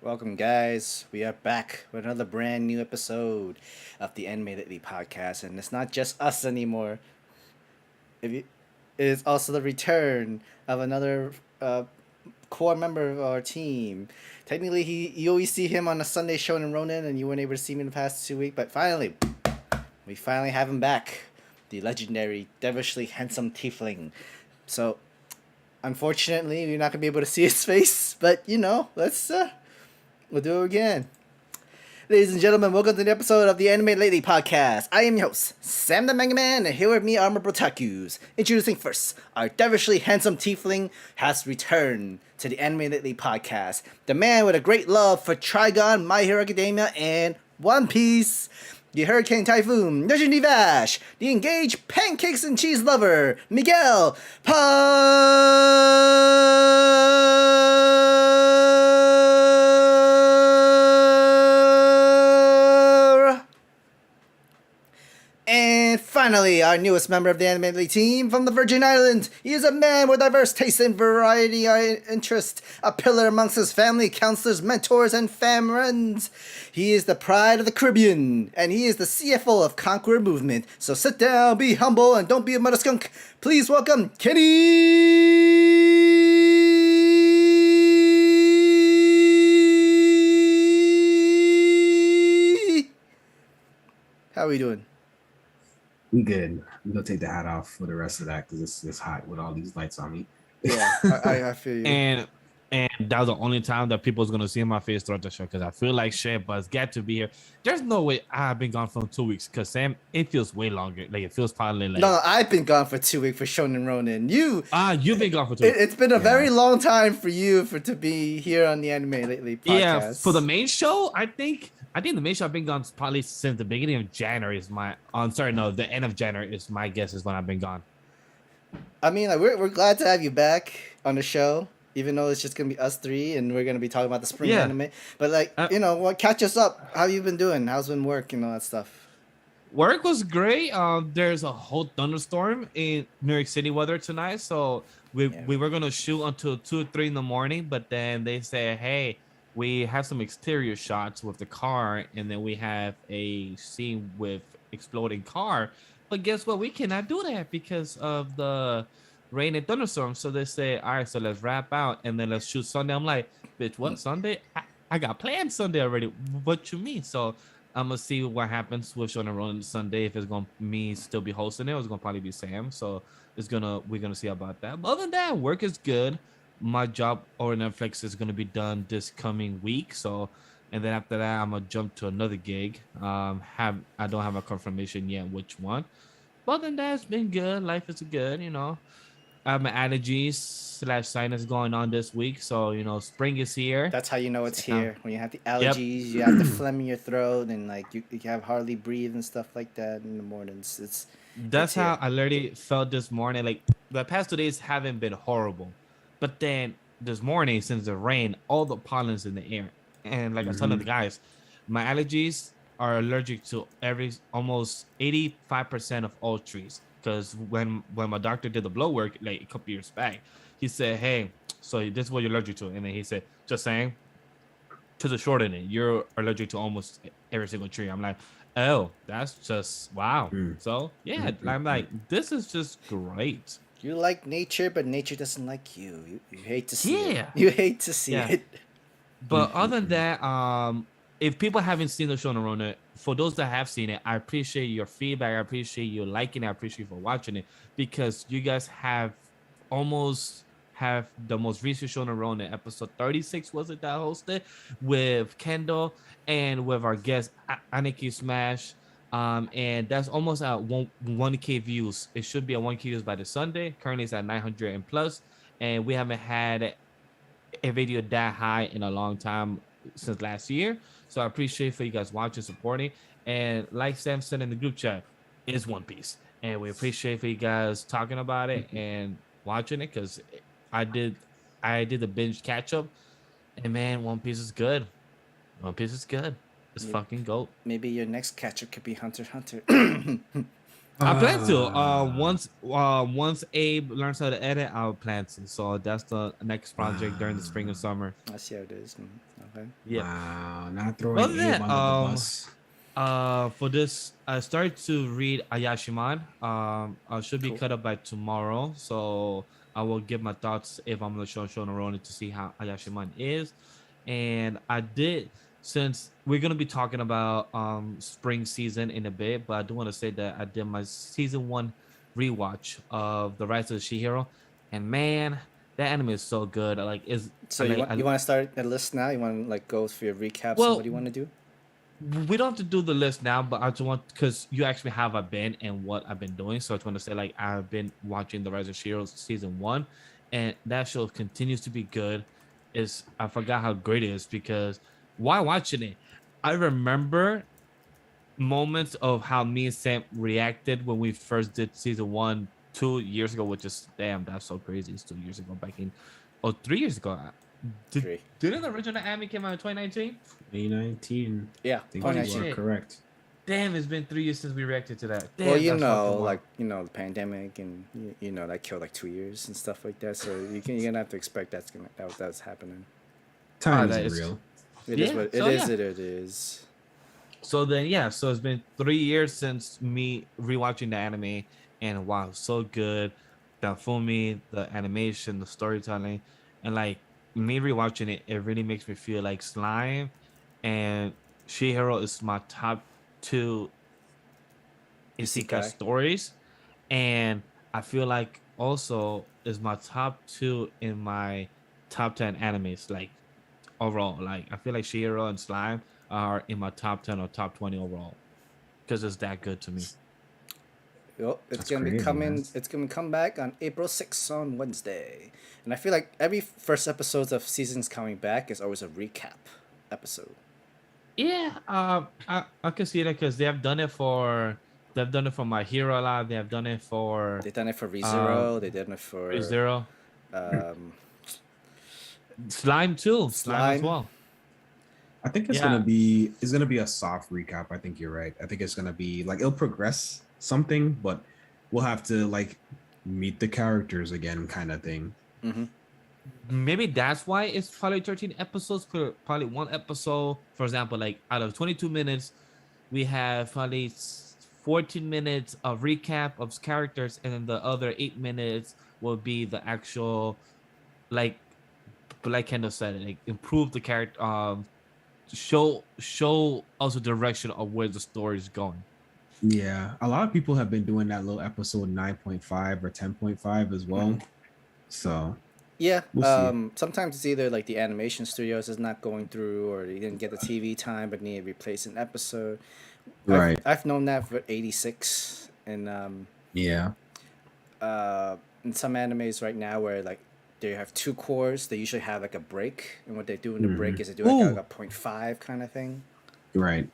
Welcome, guys. We are back with another brand new episode of the Anime Lately podcast, and it's not just us anymore. It is also the return of another core member of our team. Technically, you always see him on a Sunday show in Ronin, and you weren't able to see him in the past 2 weeks, but we finally have him back. The legendary, devilishly handsome tiefling. So, unfortunately, we're not gonna be able to see his face, but we'll do it again. Ladies and gentlemen, welcome to the episode of the Anime Lately podcast. I am your host, Sam the Manga Man, and here with me are my Brotakus. Introducing first, our devilishly handsome tiefling has returned to the Anime Lately podcast. The man with a great love for Trigon, My Hero Academia, and One Piece. The Hurricane Typhoon, Legendary Vash, the engaged pancakes and cheese lover, Miguel And finally, our newest member of the Anime team from the Virgin Islands. He is a man with diverse tastes and variety of interests, a pillar amongst his family, counselors, mentors, and friends. He is the pride of the Caribbean, and he is the CFO of Conqueror Movement. So sit down, be humble, and don't be a mother skunk. Please welcome Kenny! How are we doing? We good. I'm gonna take the hat off for the rest of that because it's hot with all these lights on me. Yeah, I feel you. And that was the only time that people's gonna see my face throughout the show because I feel like shit, but it's got to be here. There's no way I've been gone for 2 weeks because Sam, it feels way longer. Like it feels probably like No, I've been gone for 2 weeks for Shonen Ronin. You've been gone for 2 weeks. It's been a very long time for you to be here on the Anime Lately podcast. Yeah, for the main show, I think the main show I've been gone probably since the beginning of January is my. The end of January is my guess is when I've been gone. I mean, like we're glad to have you back on the show, even though it's just gonna be us three, and we're gonna be talking about the spring anime. But catch us up. How you been doing? How's been work and all that stuff? Work was great. There's a whole thunderstorm in New York City weather tonight, so we were gonna shoot until 2 or 3 in the morning, but then they said, hey, we have some exterior shots with the car, and then we have a scene with exploding car. But guess what? We cannot do that because of the rain and thunderstorm. So they say, all right, so let's wrap out and then let's shoot Sunday. I'm like, bitch, what Sunday? I got planned Sunday already. What you mean? So I'm gonna see what happens with Shonen Ronin Sunday. If it's gonna me still be hosting it, or it's gonna probably be Sam. So we're gonna see about that. But other than that, work is good. My job over Netflix is gonna be done this coming week. So, and then after that, I'm gonna jump to another gig. I don't have a confirmation yet which one. But other than that, it's been good. Life is good, I have my allergies / sinus going on this week, so spring is here. That's how you know it's here. When you have the allergies, you have the phlegm in your throat, and like you have hardly breathe and stuff like that in the mornings. That's how I literally felt this morning. Like the past 2 days haven't been horrible, but then this morning, since the rain, all the pollen's in the air, and like I told the guys, my allergies are allergic to almost 85% of all trees. Because when my doctor did the blood work like a couple years back, he said, hey, so this is what you're allergic to. And then he said, just saying, to the short end, you're allergic to almost every single tree. I'm like, oh, that's just wow. So yeah, I'm like, this is just great. You like nature, but nature doesn't like you. You hate to see it. You hate to see it. But other than that, if people haven't seen the Shonen Ronin, for those that have seen it, I appreciate your feedback. I appreciate you liking it. I appreciate you for watching it because you guys have the most recent Shonen Ronin episode 36 was it that I hosted with Kendall and with our guest Aniki Smash. And that's almost at 1K views. It should be at 1K views by the Sunday. Currently it's at 900 and plus, and we haven't had a video that high in a long time since last year. So I appreciate for you guys watching, supporting, and like Sam said in the group chat, it's One Piece, and we appreciate for you guys talking about it and watching it because I did the binge catch up, and man, One Piece is good. One Piece is good. It's fucking goat. Maybe your next catch up could be Hunter x Hunter. I plan to. Uh, Once Abe learns how to edit, I'll plan to. So that's the next project during the spring and wow. summer. I see how it is. Okay. Yep. Wow. Not throwing Other than Abe that, under the bus. for this, I started to read Ayashiman. I should be Cool. cut up by tomorrow, so I will give my thoughts if I'm gonna show Shonaroni to see how Ayashiman is. And I did, since we're gonna be talking about spring season in a bit, but I do want to say that I did my season 1 rewatch of The Rise of the She-Hero, and man, that anime is so good. Like is So like you want to start a list now? You want to like go through your recaps and what well, do you want to do? we don't have to do the list now, but I just want, because you asked me how I've been and what I've been doing. So I just want to say, like, I've been watching The Rise of Shiro season 1, and that show continues to be good. Is I forgot how great it is, because while watching it, I remember moments of how me and Sam reacted when we first did season 1 2 years ago, which is damn, that's so crazy. It's 2 years ago, back in 3 years ago. Did, 3. didn't the original anime came out in 2019? 2019. Yeah. I think Holy you are shit. correct. Damn, it's been 3 years since we reacted to that. Damn, Well, that's fucking wild. like the pandemic and that killed like 2 years and stuff like that. So you're gonna have to expect that's happening. Time that isn't is real. It is yeah. what it So is. yeah. It is. So then yeah. So it's been 3 years since me rewatching the anime, and wow, so good. The Fumi, the animation, the storytelling, and like me rewatching it, it really makes me feel like Slime and Shihiro is my top 2 isekai Isekai. stories, and I feel like also is my top 2 in my top 10 animes. Like overall, like I feel like Shihiro and Slime are in my top 10 or top 20 overall, because it's that good to me. Well, That's crazy, man. It's gonna come back on April 6th on Wednesday, and I feel like every first episode of seasons coming back is always a recap episode. Yeah, I can see that, because they've done it for My Hero a lot. They have done it for They done it for uh ReZero. They did it for Zero, um, Slime too, Slime as Slime. well. I think Yeah, it's gonna be a soft recap. I think you're right. I think it's gonna be like it'll progress something, but we'll have to like meet the characters again, kind of thing. Mm-hmm. maybe that's why it's probably 13 episodes per probably one episode. For example, like out of 22 minutes, we have probably 14 minutes of recap of characters, and then the other 8 minutes will be the actual, like Kendall said, like improve the character, show also direction of where the story is going. Yeah, a lot of people have been doing that little episode 9.5 or 10.5 as well. Mhm. So Yeah. we'll see. Sometimes it's either like the animation studios is not going through, or they didn't get the TV time, but need to replace an episode. Right. I've known that for 86, and Yeah. in some animes right now where like they have 2 cores, they usually have like a break, and what they do in the break is they do like Ooh. a 0.5 kind of thing. Right.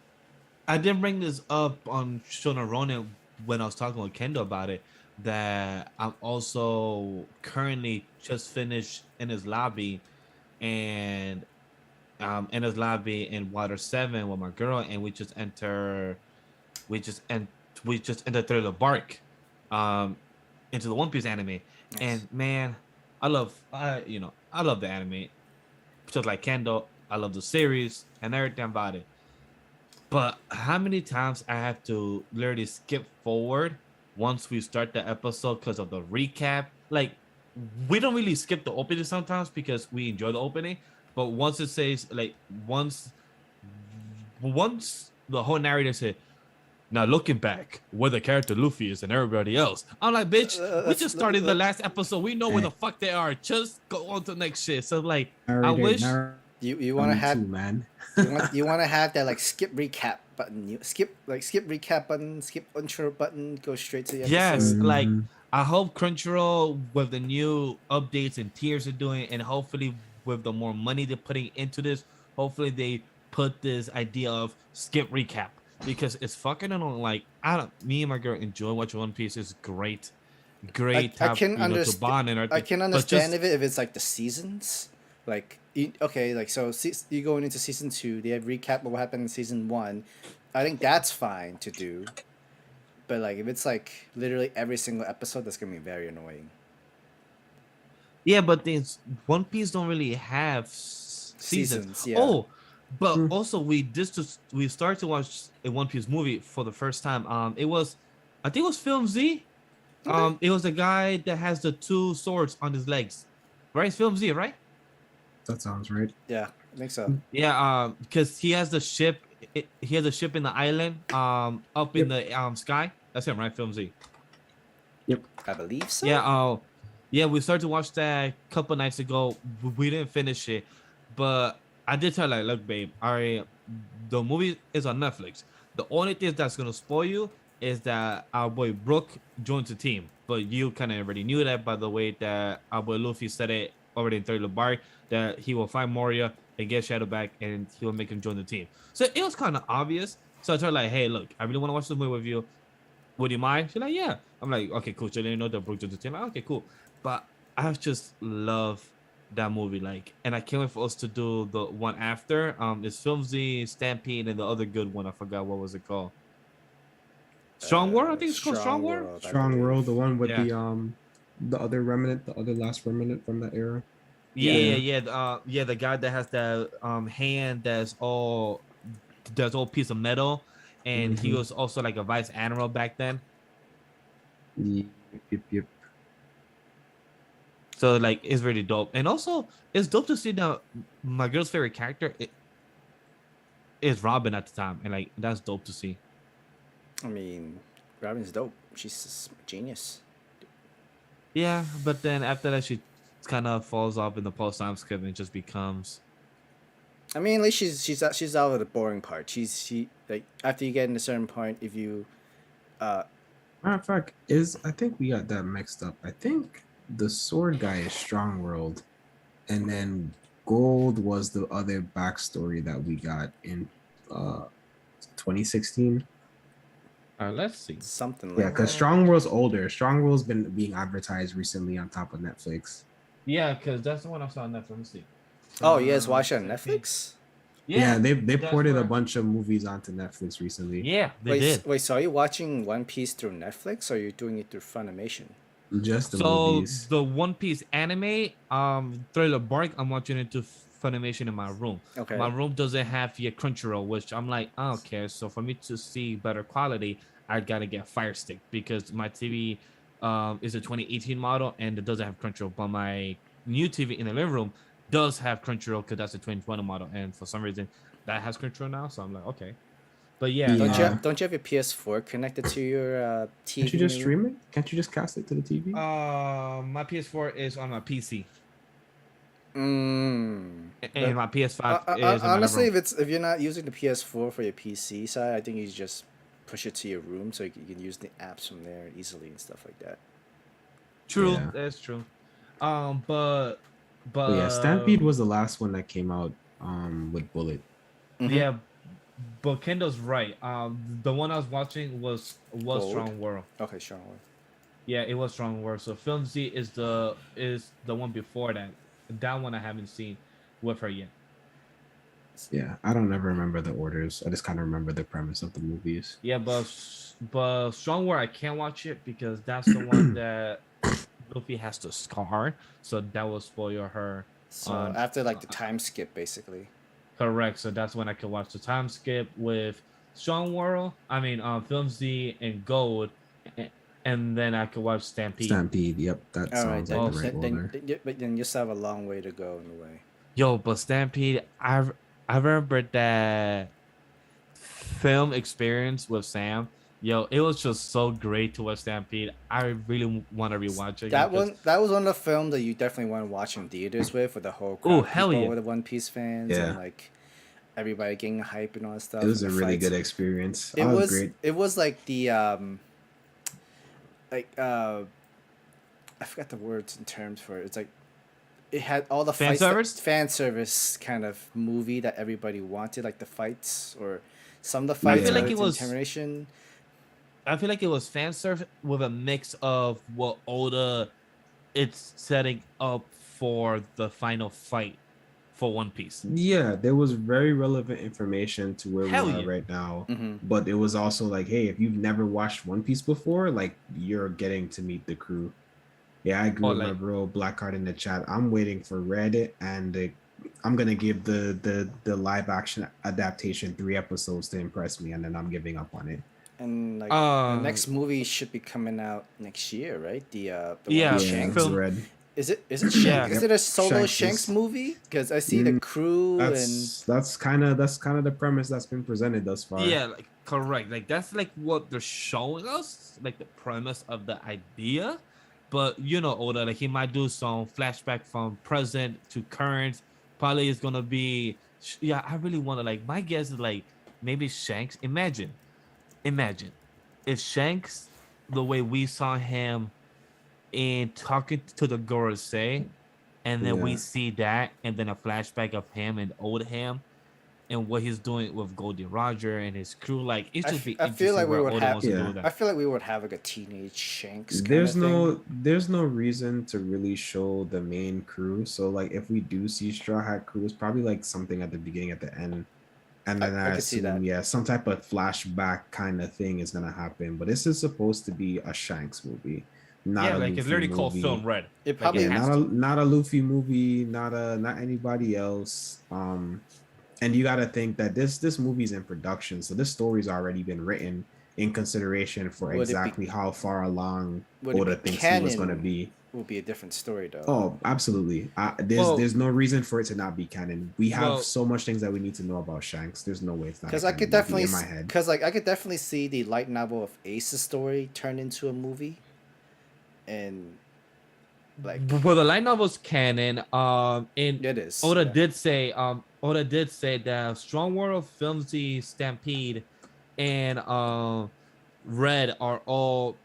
I didn't bring this up on Shona Ronin when I was talking with Kendall about it, that I'm also currently just finished in his lobby, and in his lobby in Water 7 with my girl, and we just ent- we just entered through the bark um into the One Piece anime. Nice. And man, I love the anime. Just like Kendall, I love the series and everything about it. But how many times I have to literally skip forward once we start the episode because of the recap? Like, we don't really skip the opening sometimes because we enjoy the opening. But once it says, like, once the whole narrator said, now looking back, where the character Luffy is and everybody else, I'm like, bitch, we just started the last episode. We know where the fuck they are. Just go on to the next shit. So like, I wish. You want to have too, man. you want to have that like skip recap button. You skip recap button, skip intro button, go straight to the Yes, episode. like Mhm. I hope Crunchyroll with the new updates and tiers are doing, and hopefully with the more money they're putting into this, hopefully they put this idea of skip recap, because it's fucking annoying. Like I don't, me and my girl enjoy watching One Piece. It's great, great I to have, can to bond and I everything. can But understand just if it's like the seasons. Like okay, like so you going into season 2, they have recap of what happened in season 1. I think that's fine to do. but like if it's like literally every single episode, that's gonna be very annoying. Yeah, but things One Piece don't really have seasons. Seasons, yeah. Oh, but Hmm. also we started to watch a One Piece movie for the first time. It was, I think it was Film Z. Okay. It was the guy that has the two swords on his legs, right? It's Film Z, right? That sounds right. Yeah, I think so. Yeah, because he has the ship. He has a ship in the island, up in the sky. That's him, right? Film Z. Yep. I believe so. Yeah, yeah, we started to watch that a couple nights ago. We didn't finish it, but I did tell like, look, babe, the movie is on Netflix. The only thing that's gonna spoil you is that our boy Brook joins the team, but you kind of already knew that by the way that our boy Luffy said it already in Third Bar that he will find Moria and get Shadow back, and he will make him join the team. So it was kind of obvious. So I told her like, hey, look, I really want to watch the movie with you. Would you mind? She's like, yeah. I'm like, okay, cool. She didn't know that Brook joined the team. Like, okay, cool. But I just love that movie. Like, and I can't wait for us to do the one after. It's Film Z, Stampede, and the other good one. I forgot what was it called. Strong War, I think it's called Strong War. World, I Strong believe. World, the one with Yeah. the other remnant, the other last remnant from that era. Yeah. The guy that has the hand that's all piece of metal, and he Mhm. was also like a vice admiral back then. Yep. So like it's really dope, and also it's dope to see that my girl's favorite character is Robin at the time, and like that's dope to see. I mean, Robin's dope. She's a genius. Yeah, but then after that, she kind of falls off in the post time skip and just becomes. I mean, at least she's out of the boring part. She like after you get in a certain point, if you, Matter of fact, I think we got that mixed up. I think the sword guy is Strong World, and then Gold was the other backstory that we got in 2016. Let's see. something like Yeah, because Strong World's older. Strong World's been being advertised recently on top of Netflix. Yeah, because that's the one I saw on Netflix. Let me see. Oh, you guys watch it on Netflix? Yeah, they that's ported a where- bunch of movies onto Netflix recently. Yeah, they Wait, did. wait. So are you watching One Piece through Netflix, or are you doing it through Funimation? Just the So movies. the One Piece anime, Thriller Bark, I'm watching it to Funimation in my room. Okay. My room doesn't have yet Crunchyroll, which I'm like, I don't care. So for me to see better quality, I gotta get Fire Stick because my TV is a 2018 model and it doesn't have Crunchyroll. But my new TV in the living room does have Crunchyroll because that's a 2020 model, and for some reason that has Crunchyroll now. So I'm like, okay. But yeah, Yeah. Don't you have your PS4 connected to your TV? Can't you just stream it? Can't you just cast it to the TV? my PS4 is on my PC, Mm. and my PS5 is in my Honestly, room. if you're not using the PS4 for your PC side, I think you just push it to your room so you can use the apps from there easily and stuff like that. True, Yeah. that's true. But But yeah, Stampede was the last one that came out with Bullet. Mhm. yeah, but Kendall's right. The one I was watching was Gold? Strong World. Okay, sure. Yeah, it was Strong World. So Film Z is the one before that. That one I haven't seen with her yet. Yeah, I don't ever remember the orders. I just kind of remember the premise of the movies. Yeah, but Strong World I can't watch it because that's the one that Luffy has to scar. So that will spoil her. So on- after like the time skip, basically. Correct. So that's when I can watch the time skip with Strong World. I mean, Film Z and Gold, and then I could watch Stampede. Stampede, yep, that All right, sounds then, like the right order. but then you still have a long way to go in a way. Yo, but Stampede, I remember that film experience with Sam. Yo, it was just so great to watch Stampede. I really want to rewatch it. That because- that was one of the films that you definitely want to watch in theaters with the whole crowd Ooh, of hell people yeah. with the One Piece fans Yeah. and like everybody getting hype and all that stuff. It was a and the really fights. good experience. It was was great. it was like the like I forgot the words and terms for it. It's like it had all the Fan fights service? fan service kind of movie that everybody wanted, like the fights or some of the I fights. feel like with it was- intimidation. I feel like it was fan service with a mix of what Oda it's setting up for the final fight for One Piece. Yeah, there was very relevant information to where Hell we are yeah. right now. Mm-hmm. But it was also like, hey, if you've never watched One Piece before, like you're getting to meet the crew. Yeah, I agree Or with my like, bro Blackheart in the chat. I'm waiting for Reddit, and I'm gonna give the live action adaptation 3 episodes to impress me, and then I'm giving up on it. And like the next movie should be coming out next year, right? The one yeah, with Yeah, Shanks. film. Red. Is it Yeah. Is it a solo Shanks Shanks is- movie? Because I see the crew and that's kind of the premise that's been presented thus far. Yeah, like correct. Like that's like what they're showing us, like the premise of the idea. But you know, Oda, like he might do some flashback from present to current. Probably is gonna be yeah, I really wanna like my guess is like maybe Shanks. Imagine if Shanks the way we saw him in talking to the Gorosei, and then we Yeah. see that, and then a flashback of him and old him and what he's doing with Goldie Roger and his crew. Like it's just be I feel interesting like we where would Oda have. wants to do Yeah. with I that. feel like we would have like a teenage Shanks. There's no reason to really show the main crew. So like if we do see Straw Hat Crew, it's probably like something at the beginning, at the end. And then I I could see that. assume, yeah, some type of flashback kind of thing is gonna happen. But this is supposed to be a Shanks movie, not Yeah, a like Luffy it's literally called movie. Film Red. It Like, probably it Yeah, has to. not a Luffy movie, not anybody else. And you got to think that this movie's in production, so this story's already been written in consideration for Would it be- exactly how far along would it Oda be thinks he was going to canon? be. Will be a different story though. Oh, absolutely. Well- There's no reason for it to not be canon. We have Well- so much things that we need to know about Shanks. There's no way it's not. Because a I could canon movie definitely, in my head. because like I could definitely see the light novel of Ace's story turned into a movie, and like Well, the light novel's canon. And it is. Oda yeah. did say that Strong World, Filmsy, Stampede, and Red are all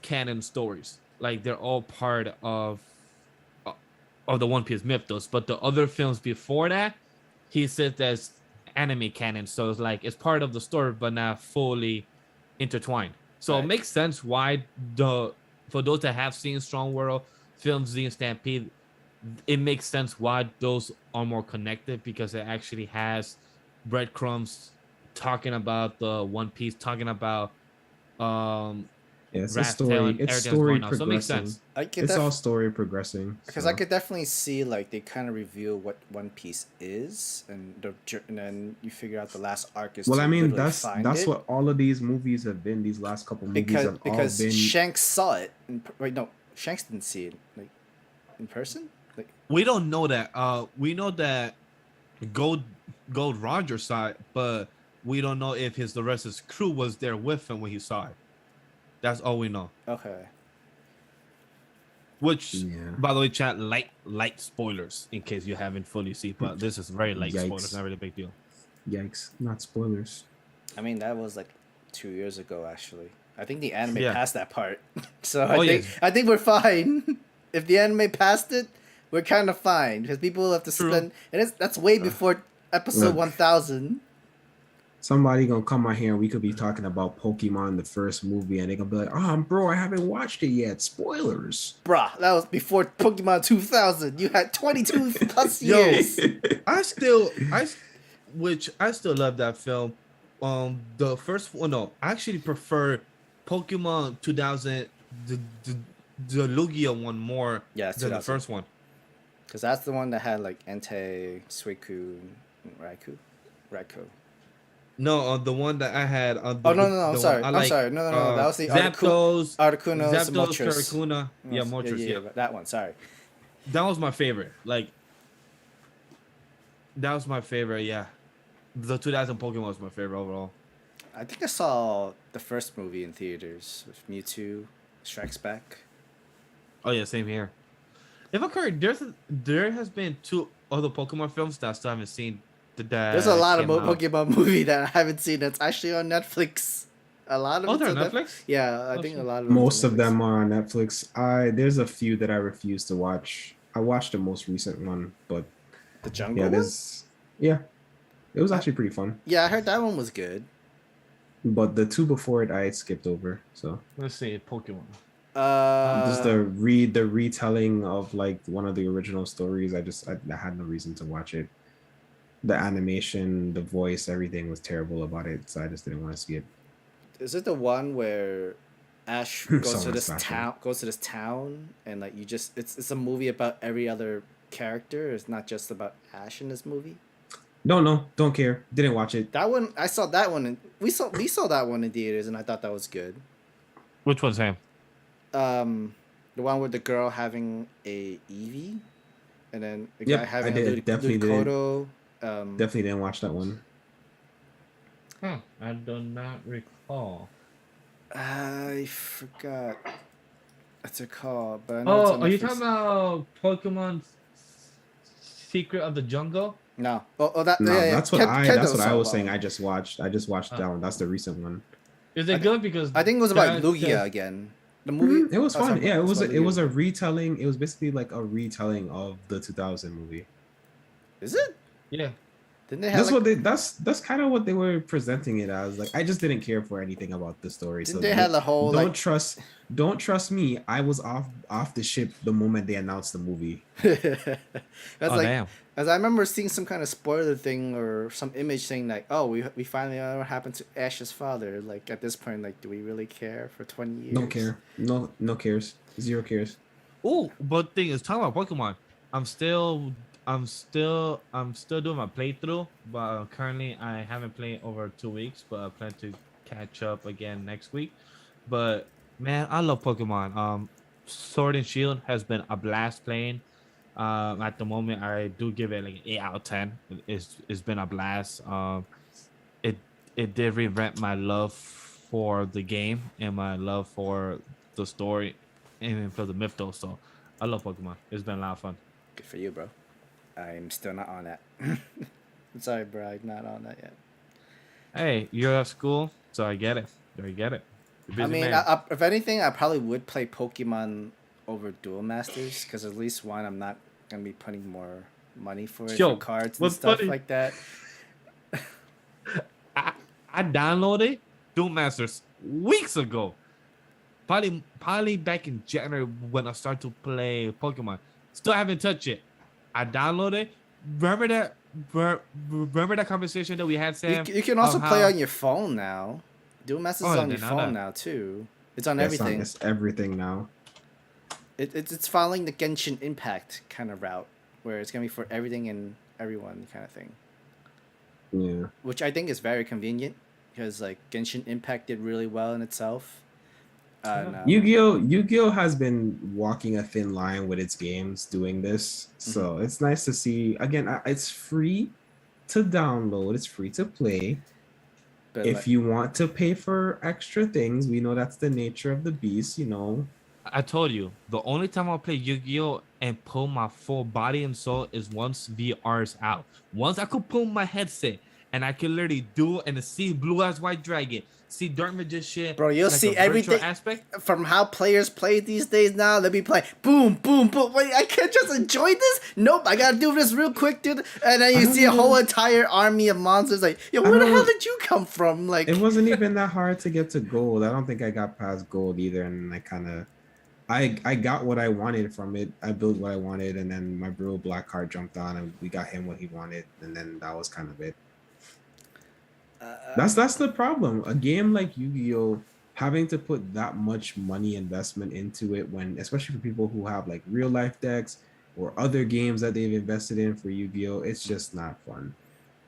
canon stories. Like they're all part of the One Piece mythos. But the other films before that, he says that's anime canon. So it's like it's part of the story, but not fully intertwined. So Right. it makes sense why for those that have seen Strong World, Filmsy, and Stampede, it makes sense why those are more connected because it actually has breadcrumbs talking about the One Piece, talking about Yeah, it's a Wrath story. Tail and it's everything's story going on. So it makes progressing. sense. I could It's all story progressing. because so. I could definitely see like they kind of reveal what One Piece is, and then you figure out the last arc is. Well, to I mean, literally that's find that's it. what all of these movies have been. These last couple movies have because all been. Shanks saw it. Wait, no, Shanks didn't see it like in person. Like We don't know that. We know that Gold Roger saw it, but we don't know if the rest of his crew was there with him when he saw it. That's all we know. okay, Which, Yeah. by the way, chat, light spoilers in case you haven't fully seen. But this is very light Yikes. spoilers, not really a big deal. Yikes! Not spoilers. I mean that was like 2 years ago actually. I think the anime Yeah. passed that part, so Oh, yeah. I think we're fine. If the anime passed it, we're kind of fine because people have to True. spend. That's way before episode Look. 1000. Somebody gonna come out here and we could be talking about Pokemon the first movie, and they gonna be like, "Oh, bro, I haven't watched it yet. Spoilers." Bruh, that was before Pokemon 2000. You had 22 plus Yo. years. I still love that film. The first one, no, I actually prefer Pokemon 2000, the Lugia one more Yeah, it's than the 2000. first one. Because that's the one that had like Entei, Suicune, and Raikou. No, the one that I had. Oh, no, I'm the sorry. one I I'm sorry. No. That was the Zapdos, Articuno, Zapdos, Moltres. Karikuna. Yeah, Moltres. Yeah, that one. Sorry. that was my favorite. Like, that was my favorite. Yeah, the 2000 Pokemon was my favorite overall. I think I saw the first movie in theaters with Mewtwo Strikes Back. Oh yeah, same here. If occurred, there has been 2 other Pokemon films that I still haven't seen. There's a lot of came out. Pokemon movie that I haven't seen that's actually on Netflix. A lot of Oh, it's they're on on Netflix? Yeah, I Oh, think shit. a lot of Most of Netflix. them are on Netflix. There's a few that I refuse to watch. I watched the most recent one, but The Jungle yeah, one? it was actually pretty fun. Yeah, I heard that one was good. But the 2 before it, I skipped over. So Let's see, Pokemon. Just the retelling of like one of the original stories. I had no reason to watch it. The animation, the voice, everything was terrible about it, so I just didn't want to see it. Is it the one where Ash Someone's flashing. goes to this town, and like you just it's a movie about every other character. It's not just about Ash in this movie. No, don't care. Didn't watch it. That one I saw that one and we saw that one in theaters, and I thought that was good. Which one's him? The one with the girl having a Eevee, and then the Yep, guy having I did. a Definitely did. Ludokodo. Definitely didn't watch that one. Huh. I do not recall. I forgot. What's it called? But I know it's Oh, on are you Netflix. talking about Pokemon Secret of the Jungle? No. Oh, No, yeah. that's what Kendall I saw was that saying. one. I just watched that one. That's the recent one. Is it good? Because I think it was about that- Lugia again. The movie. It was I was fun. talking Yeah, about- it was about it was Lugia. a retelling. It was basically like a retelling of the 2000 movie. Is it? Yeah. Didn't they have That's kind of what they were presenting it as. Like I just didn't care for anything about the story. Didn't they have the whole don't like? trust me. I was off the ship the moment they announced the movie. That's like Damn. as I remember seeing some kind of spoiler thing or some image saying like, oh, we finally know what happened to Ash's father. Like at this point, like, do we really care for 20 years? Don't care. No cares. Zero cares. Oh, but thing is, talking about Pokemon, I'm still doing my playthrough, but currently I haven't played over 2 weeks, but I plan to catch up again next week. But man, I love Pokemon. Sword and Shield has been a blast playing. At the moment, I do give it like an 8 out of 10. It's been a blast. It did revamp my love for the game and my love for the story and for the mythos. So I love Pokemon. It's been a lot of fun. Good for you, bro. I'm still not on that. I'm sorry, bro. I'm not on that yet. Hey, you're at school, so I get it. I get it. You're I busy mean, man. if anything, I probably would play Pokemon over Duel Masters because at least one, I'm not gonna be putting more money for it, Yo, for cards and what's stuff funny- like that. I downloaded Duel Masters weeks ago. Probably back in January when I started to play Pokemon. Still haven't touched it. I downloaded. Remember that conversation that we had, Sam? You can also of play how- on your phone now. Duel Masters Oh, is I on your didn't know phone that. now too. It's on Yeah, everything. It's everything now. It's following the Genshin Impact kind of route, where it's gonna be for everything and everyone kind of thing. Yeah. Which I think is very convenient because like Genshin Impact did really well in itself. And, Yu-Gi-Oh has been walking a thin line with its games doing this. So it's nice to see. Again, it's free to download. It's free to play. but If like, you want to pay for extra things, we know that's the nature of the beast, you know. I told you, the only time I'll play Yu-Gi-Oh and pull my full body and soul is once VR's out. Once I could pull my headset and I can literally do and see Blue Eyes White Dragon, see Dark Magician. Bro, you'll see a virtual everything aspect. from how players play these days now. Let me play boom, boom, boom. Wait, I can't just enjoy this? Nope, I gotta do this real quick, dude. And then you see a whole entire army of monsters. Like, yo, where the hell did you come from? Like, It wasn't even that hard to get to gold. I don't think I got past gold either, and I got what I wanted from it. I built what I wanted, and then my bro Blackheart jumped on, and we got him what he wanted, and then that was kind of it. That's the problem. A game like Yu-Gi-Oh, having to put that much money investment into it, when especially for people who have like real life decks or other games that they've invested in for Yu-Gi-Oh, it's just not fun.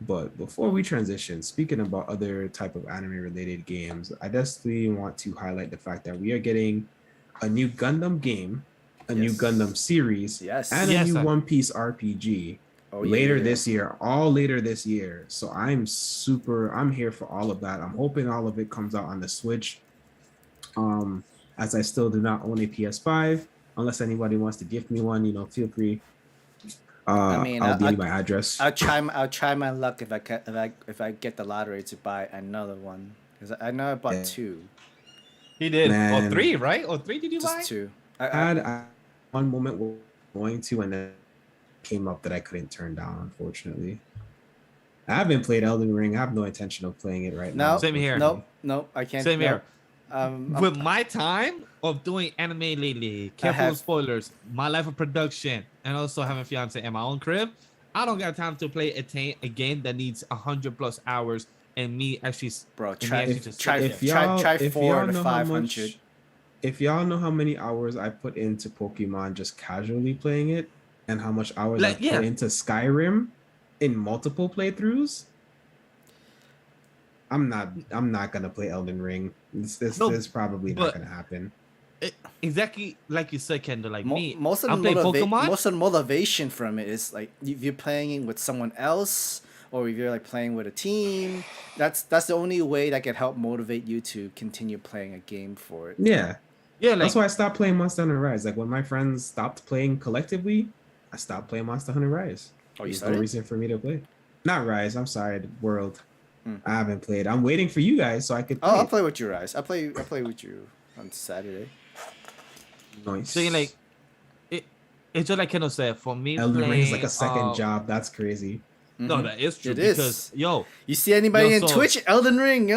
But before we transition, speaking about other type of anime related games, I definitely want to highlight the fact that we are getting a new Gundam game, a new Yes. Gundam series, Yes. and Yes, a new sir. One Piece RPG oh, later yeah. this year, all later this year. So I'm here for all of that. I'm hoping all of it comes out on the Switch. As I still do not own a PS5, unless anybody wants to gift me one, feel free. I mean, I'll give you my address. I'll try my luck if I get the lottery to buy another one, because I know I bought Yeah. two, He did. Man. Or 3, right? Or 3 did you buy? just two. I had one moment where I was going to, and then came up that I couldn't turn down, unfortunately. I haven't played Elden Ring. I have no intention of playing it right now. Same here. Nope, I can't. Same here. with my time of doing anime lately, careful of spoilers, my life of production, and also having a fiance and my own crib, I don't got time to play a game that needs 100+ hours and me actually, bro, if y'all know how 500. much, if y'all know how many hours I put into Pokemon just casually playing it, and how much hours I put into Skyrim in multiple playthroughs, I'm not gonna play Elden Ring. This is probably not gonna happen. Exactly like you said, Kendall. Like me, most of the motivation from it is like if you're playing with someone else, or if you're like playing with a team. That's the only way that can help motivate you to continue playing a game for it. Yeah. That's why I stopped playing Monster Hunter Rise. Like when my friends stopped playing collectively, I stopped playing Monster Hunter Rise. There's no reason for me to play. Not Rise. I'm sorry, the World. I haven't played. I'm waiting for you guys so I could. I'll play with you, Rise. I play with you on Saturday. Nice. So like, it's just like Kendall said. For me, Elden Ring is like a second job. That's crazy. No, that is true. It because, is. Yo, you see anybody in Twitch? Elden Ring.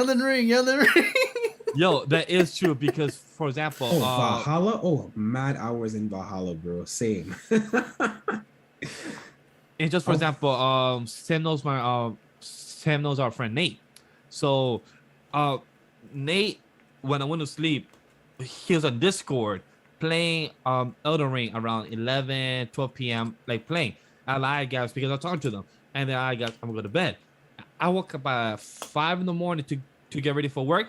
Yo, that is true because, for example, Valhalla. Oh, mad hours in Valhalla, bro. Same. And just for example, Sam knows our friend Nate. So, Nate, when I went to sleep, he was on Discord playing Elden Ring around 11, 12 p.m. like playing. I lied, guys, because I talked to them, and then I'm gonna go to bed. I woke up at 5 in the morning to get ready for work,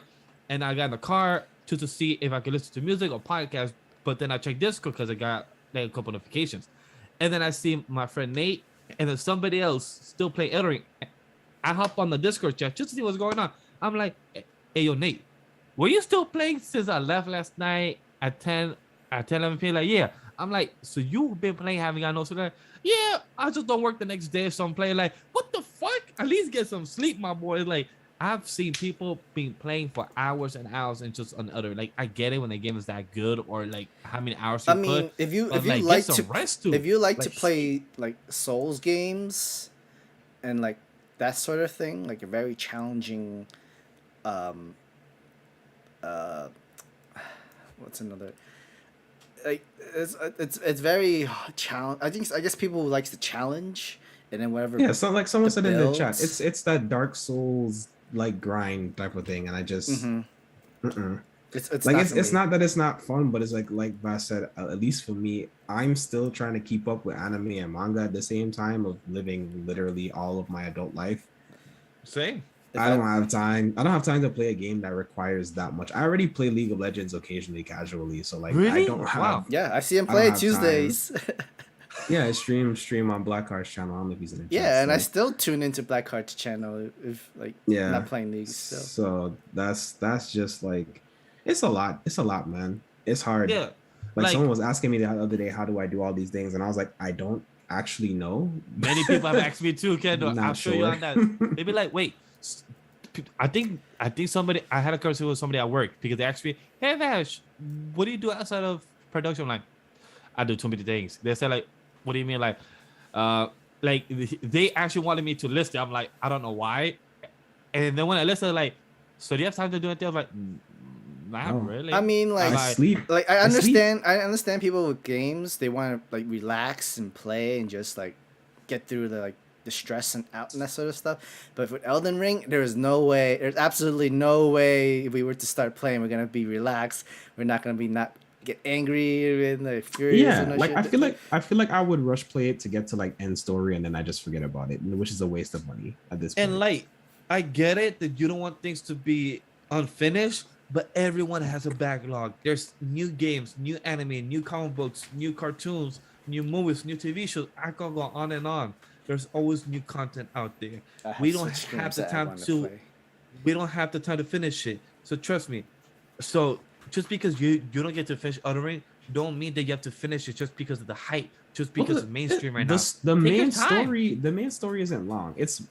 and I got in the car to see if I could listen to music or podcast. But then I checked Discord because I got like a couple notifications, and then I see my friend Nate and then somebody else still playing Elden Ring. I hop on the Discord chat just to see what's going on. I'm like, hey, yo, Nate, were you still playing since I left last night at 11 p.m.? Like, yeah. I'm like, so you've been playing, having got no sleep? Like, yeah, I just don't work the next day, so I'm playing. Like, what the fuck? At least get some sleep, my boy. Like, I've seen people being playing for hours and hours and just on other. Like, I get it when the game is that good or like how many hours you put. If you like to play like Souls games and like that sort of thing, like a very challenging what's another, like it's very challenge. I guess people who likes the challenge and then whatever. Yeah, so like someone said in the chat, it's that Dark Souls like grind type of thing, and I just it's not that it's not fun, but it's like Vash said, at least for me, I'm still trying to keep up with anime and manga at the same time of living literally all of my adult life. Same. I don't have time to play a game that requires that much. I already play League of Legends occasionally casually, so like really? I don't have. Wow. Yeah, I see him play Tuesdays. Yeah, I stream on Blackheart's channel. I don't know if he's in the chat. Yeah, and I still tune into Blackheart's channel if not playing League. So that's just like, it's a lot, man. It's hard. Yeah. Like someone was asking me the other day, how do I do all these things? And I was like, I don't actually know. Many people have asked me too, Kendall. I'll show you on that. They be like, wait, I think somebody, I had a conversation with somebody at work because they asked me, hey Vash, what do you do outside of production? I'm like, I do too many things. They said like, what do you mean? Like they actually wanted me to list it. I'm like, I don't know why. And then when I listed, like, so do you have time to do anything? I'm like, not really. I mean, like, I sleep. Like, I understand people with games, they want to like relax and play and just like get through the stress and out and that sort of stuff. But with Elden Ring, there's absolutely no way if we were to start playing, we're gonna be relaxed. We're not gonna be get angry and like furious. Yeah, like I feel like I would rush play it to get to like end story and then I just forget about it, which is a waste of money at this point. And like, I get it that you don't want things to be unfinished, but everyone has a backlog. There's new games, new anime, new comic books, new cartoons, new movies, new TV shows. I can go on and on. There's always new content out there. We don't have the time to finish it. So trust me. So just because you don't get to finish Elden Ring, don't mean that you have to finish it just because of the hype, just because of mainstream right now. The main story isn't long. It's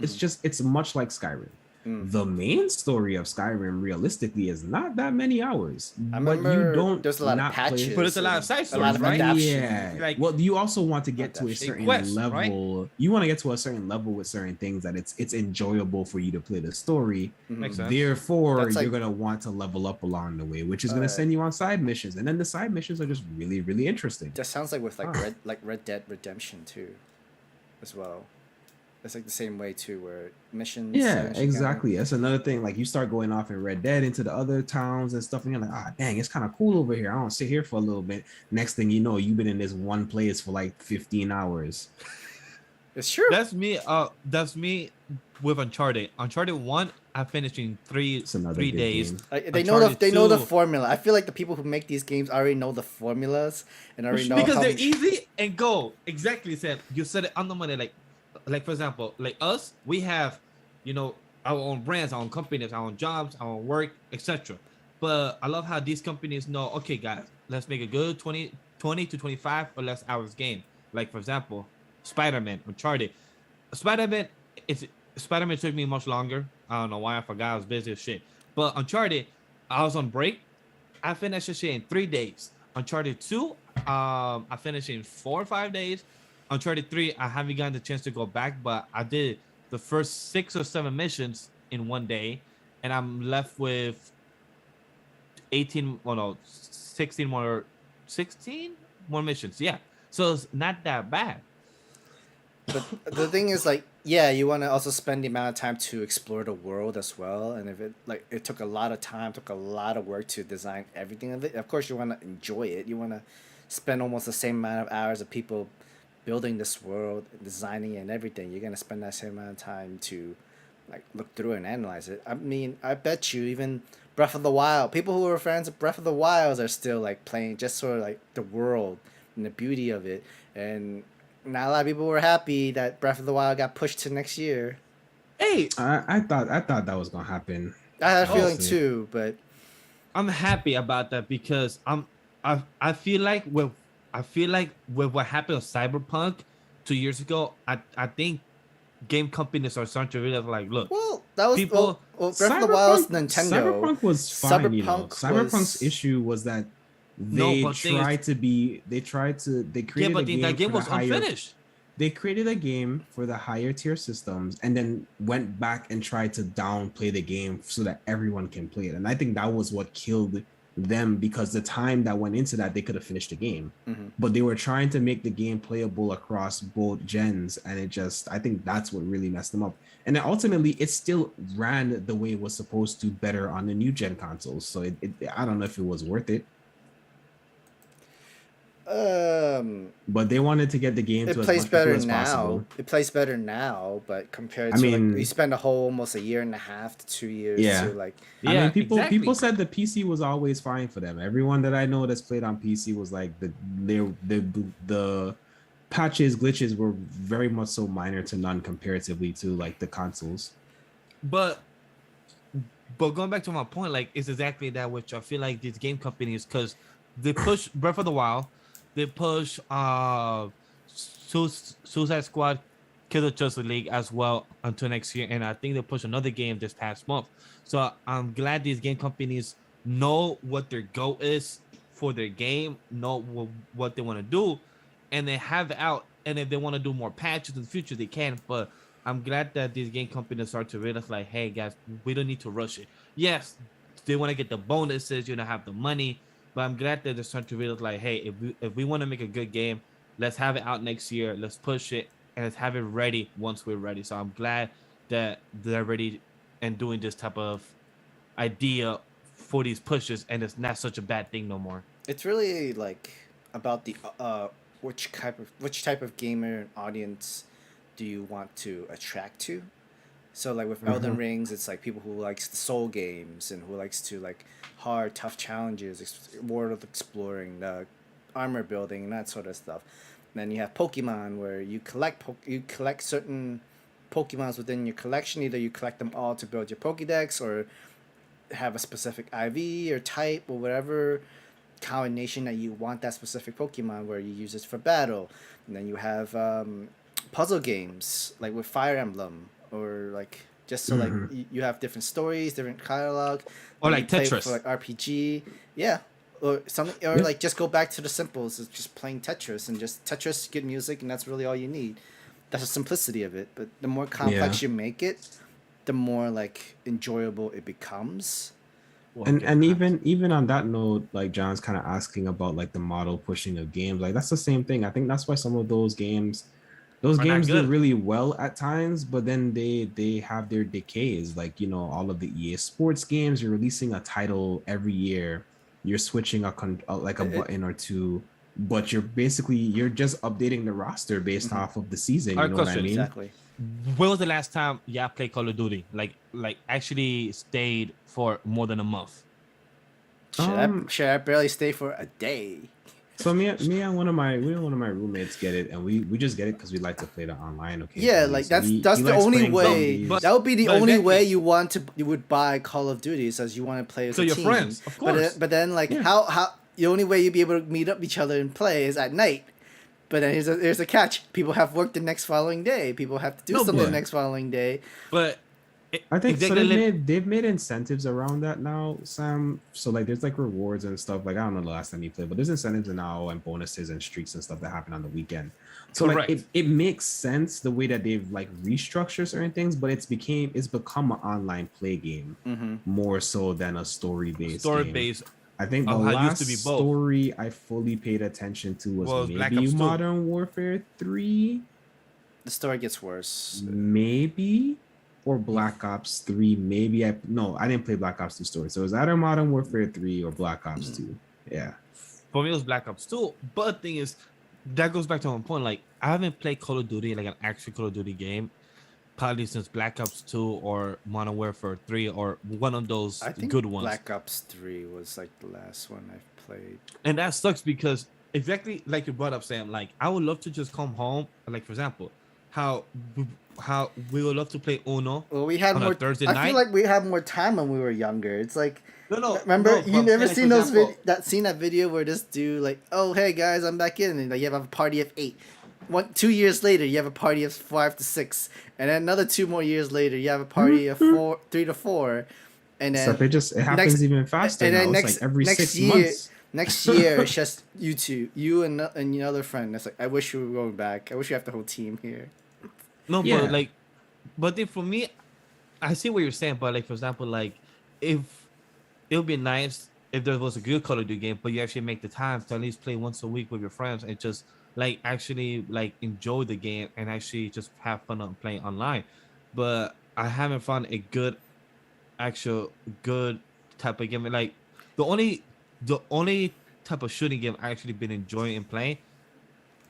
much like Skyrim. The main story of Skyrim realistically is not that many hours. I But you remember don't there's a lot of not play. patches. But there's a lot of and side a lot stories, of right? adaptation. Yeah. Like- Well, you also want to get to a Adaptation. certain Quests, level. right? You want to get to a certain level with certain things that it's enjoyable for you to play the story. Makes sense. Therefore, That's you're like- gonna want to level up along the way, which is gonna send you on side missions, and then the side missions are just really, really interesting. That sounds like with Red Dead Redemption too, as well. It's like the same way too, where missions. Yeah, missions exactly. That's another thing. Like you start going off in Red Dead into the other towns and stuff, and you're like, ah, dang, it's kind of cool over here. I want to sit here for a little bit. Next thing you know, you've been in this one place for like 15 hours. It's true. That's me. That's me with Uncharted. Uncharted 1, I finished in three another good days. game. They know the 2 formula. I feel like the people who make these games already know the formulas and already know because how they're much- easy and go. Exactly, Sam. You said it on the money. Like for example, like us, we have, our own brands, our own companies, our own jobs, our own work, etc. But I love how these companies know, okay, guys, let's make a good 20 to 25 or less hours game. Like for example, Spider-Man, Uncharted. Spider-Man took me much longer. I don't know why. I forgot. I was busy as shit. But Uncharted, I was on break. I finished the shit in 3 days. Uncharted 2, I finished in 4 or 5 days. Uncharted 3, I haven't gotten the chance to go back, but I did the first 6 or 7 missions in 1 day, and I'm left with 16 more missions. Yeah, so it's not that bad. But the thing is, like, yeah, you want to also spend the amount of time to explore the world as well. And if it took a lot of time, took a lot of work to design everything of it. Of course, you want to enjoy it. You want to spend almost the same amount of hours of people building this world, designing it and everything. You're gonna spend that same amount of time to, like, look through it and analyze it. I mean, I bet you even Breath of the Wild, people who were fans of Breath of the Wild are still like playing just sort of like the world and the beauty of it. And not a lot of people were happy that Breath of the Wild got pushed to next year. Hey, I thought that was gonna happen. I had a feeling Honestly. too, but I'm happy about that because I feel like with what happened with Cyberpunk 2 years ago, I think game companies are starting to realize, like, look, well, that was People- well, Breath of the Wild's Nintendo. Cyberpunk was fine, Cyberpunk's was- issue was that No, they but thing is- they yeah, created but a game that game for was the higher, unfinished. they created a game for the higher tier systems and then went back and tried to downplay the game so that everyone can play it. And I think that was what killed them, because the time that went into that, they could have finished the game. Mhm. But they were trying to make the game playable across both gens, and I think that's what really messed them up. And then ultimately, it still ran the way it was supposed to, better on the new gen consoles. So I don't know if it was worth it. But they wanted to get the game It to as plays much people better as now. possible. It plays better now, but compared I to mean- like, you spend a whole almost a year and a half to 2 years Yeah. to like I Yeah, mean, people exactly. said the PC was always fine for them. Everyone that I know that's played on PC was like the patches, glitches were very much so minor to none comparatively to like the consoles. But going back to my point, like, it's exactly that, which I feel like these game companies, because they push Breath of the Wild, they push Suicide Squad, Killer Justice League as well until next year, and I think they push another game this past month. So I'm glad these game companies know what their goal is for their game, know what they want to do, and they have it out. And if they want to do more patches in the future, they can. But I'm glad that these game companies start to realize, like, hey guys, we don't need to rush it. Yes, they want to get the bonuses, have the money, but I'm glad that they're starting to realize, like, hey, if we want to make a good game, let's have it out next year. Let's push it and let's have it ready once we're ready. So I'm glad that they're ready and doing this type of idea for these pushes, and it's not such a bad thing no more. it's really like about the which type of gamer and audience do you want to attract to. So like with Elden Rings, it's like people who likes the soul games and who likes to like hard, tough challenges, world exploring, the armor building, and that sort of stuff. And then you have Pokemon, where you collect certain Pokemons within your collection. Either you collect them all to build your Pokédex, or have a specific IV or type or whatever combination that you want that specific Pokemon, where you use it for battle. And then you have puzzle games like with Fire Emblem, or like just so like you have different stories, different dialogue, Or and like you play Tetris. for like RPG, yeah, or something, or like just go back to the simples, it's just playing Tetris and just Tetris, good music, and that's really all you need. That's the simplicity of it. But the more complex you make it, the more like enjoyable it becomes. And even on that note, like John's kind of asking about like the model pushing of games, like that's the same thing. I think that's why some of those games do really well at times, but then they have their decays. Like, you know, all of the EA Sports games, you're releasing a title every year, you're switching like a button or two, but you're just updating the roster based off of the season. You know what I mean? Exactly. When was the last time y'all played Call of Duty? Like actually stayed for more than a month? Should I barely stay for a day? So me and one of my roommates get it, and we just get it because we like to play the online. Okay. Yeah, like that's the only way. That would be the only way you would buy Call of Duty, as you want to play with your team. friends, of course. But then like how the only way you'd be able to meet up each other and play is at night. But then here's a catch. People have work the next following day. People have to do something the next following day. But I think so they've made incentives around that now, Sam. So like there's like rewards and stuff. Like I don't know the last time you played, but there's incentives now and bonuses and streaks and stuff that happen on the weekend. So like it makes sense the way that they've like restructured certain things, but it's become an online play game more so than a story based. I think the last story I fully paid attention to was maybe Modern Warfare 3. The story gets worse. Maybe. Or Black Ops 3, maybe I didn't play Black Ops 2 story. So it was either Modern Warfare 3 or Black Ops 2. Yeah. For me, it was Black Ops 2. But the thing is, that goes back to my point. Like, I haven't played Call of Duty, like an actual Call of Duty game, probably since Black Ops 2 or Modern Warfare 3 or one of those good ones. Black Ops 3 was like the last one I've played. And that sucks because exactly like you brought up, Sam, like I would love to just come home. Like, for example, how we would love to play Uno. Well, we had more Thursday night. I feel like we had more time when we were younger. It's like remember you never seen that video where this dude like, oh hey guys, I'm back in, and like you have a party of 8. 2 years later you have a party of 5 to 6, and then another 2 more years later you have a party of 3 to 4, and then it happens even faster. And then next, it's like every next 6 year, months. Next year it's just you two, you and your other friend. It's like I wish we were going back. I wish we have the whole team here. No, but then for me, I see what you're saying. But like for example, like if it would be nice if there was a good Call of Duty game, but you actually make the time to at least play once a week with your friends and just like actually like enjoy the game and actually just have fun on playing online. But I haven't found a good type of game. Like the only type of shooting game I actually been enjoying and playing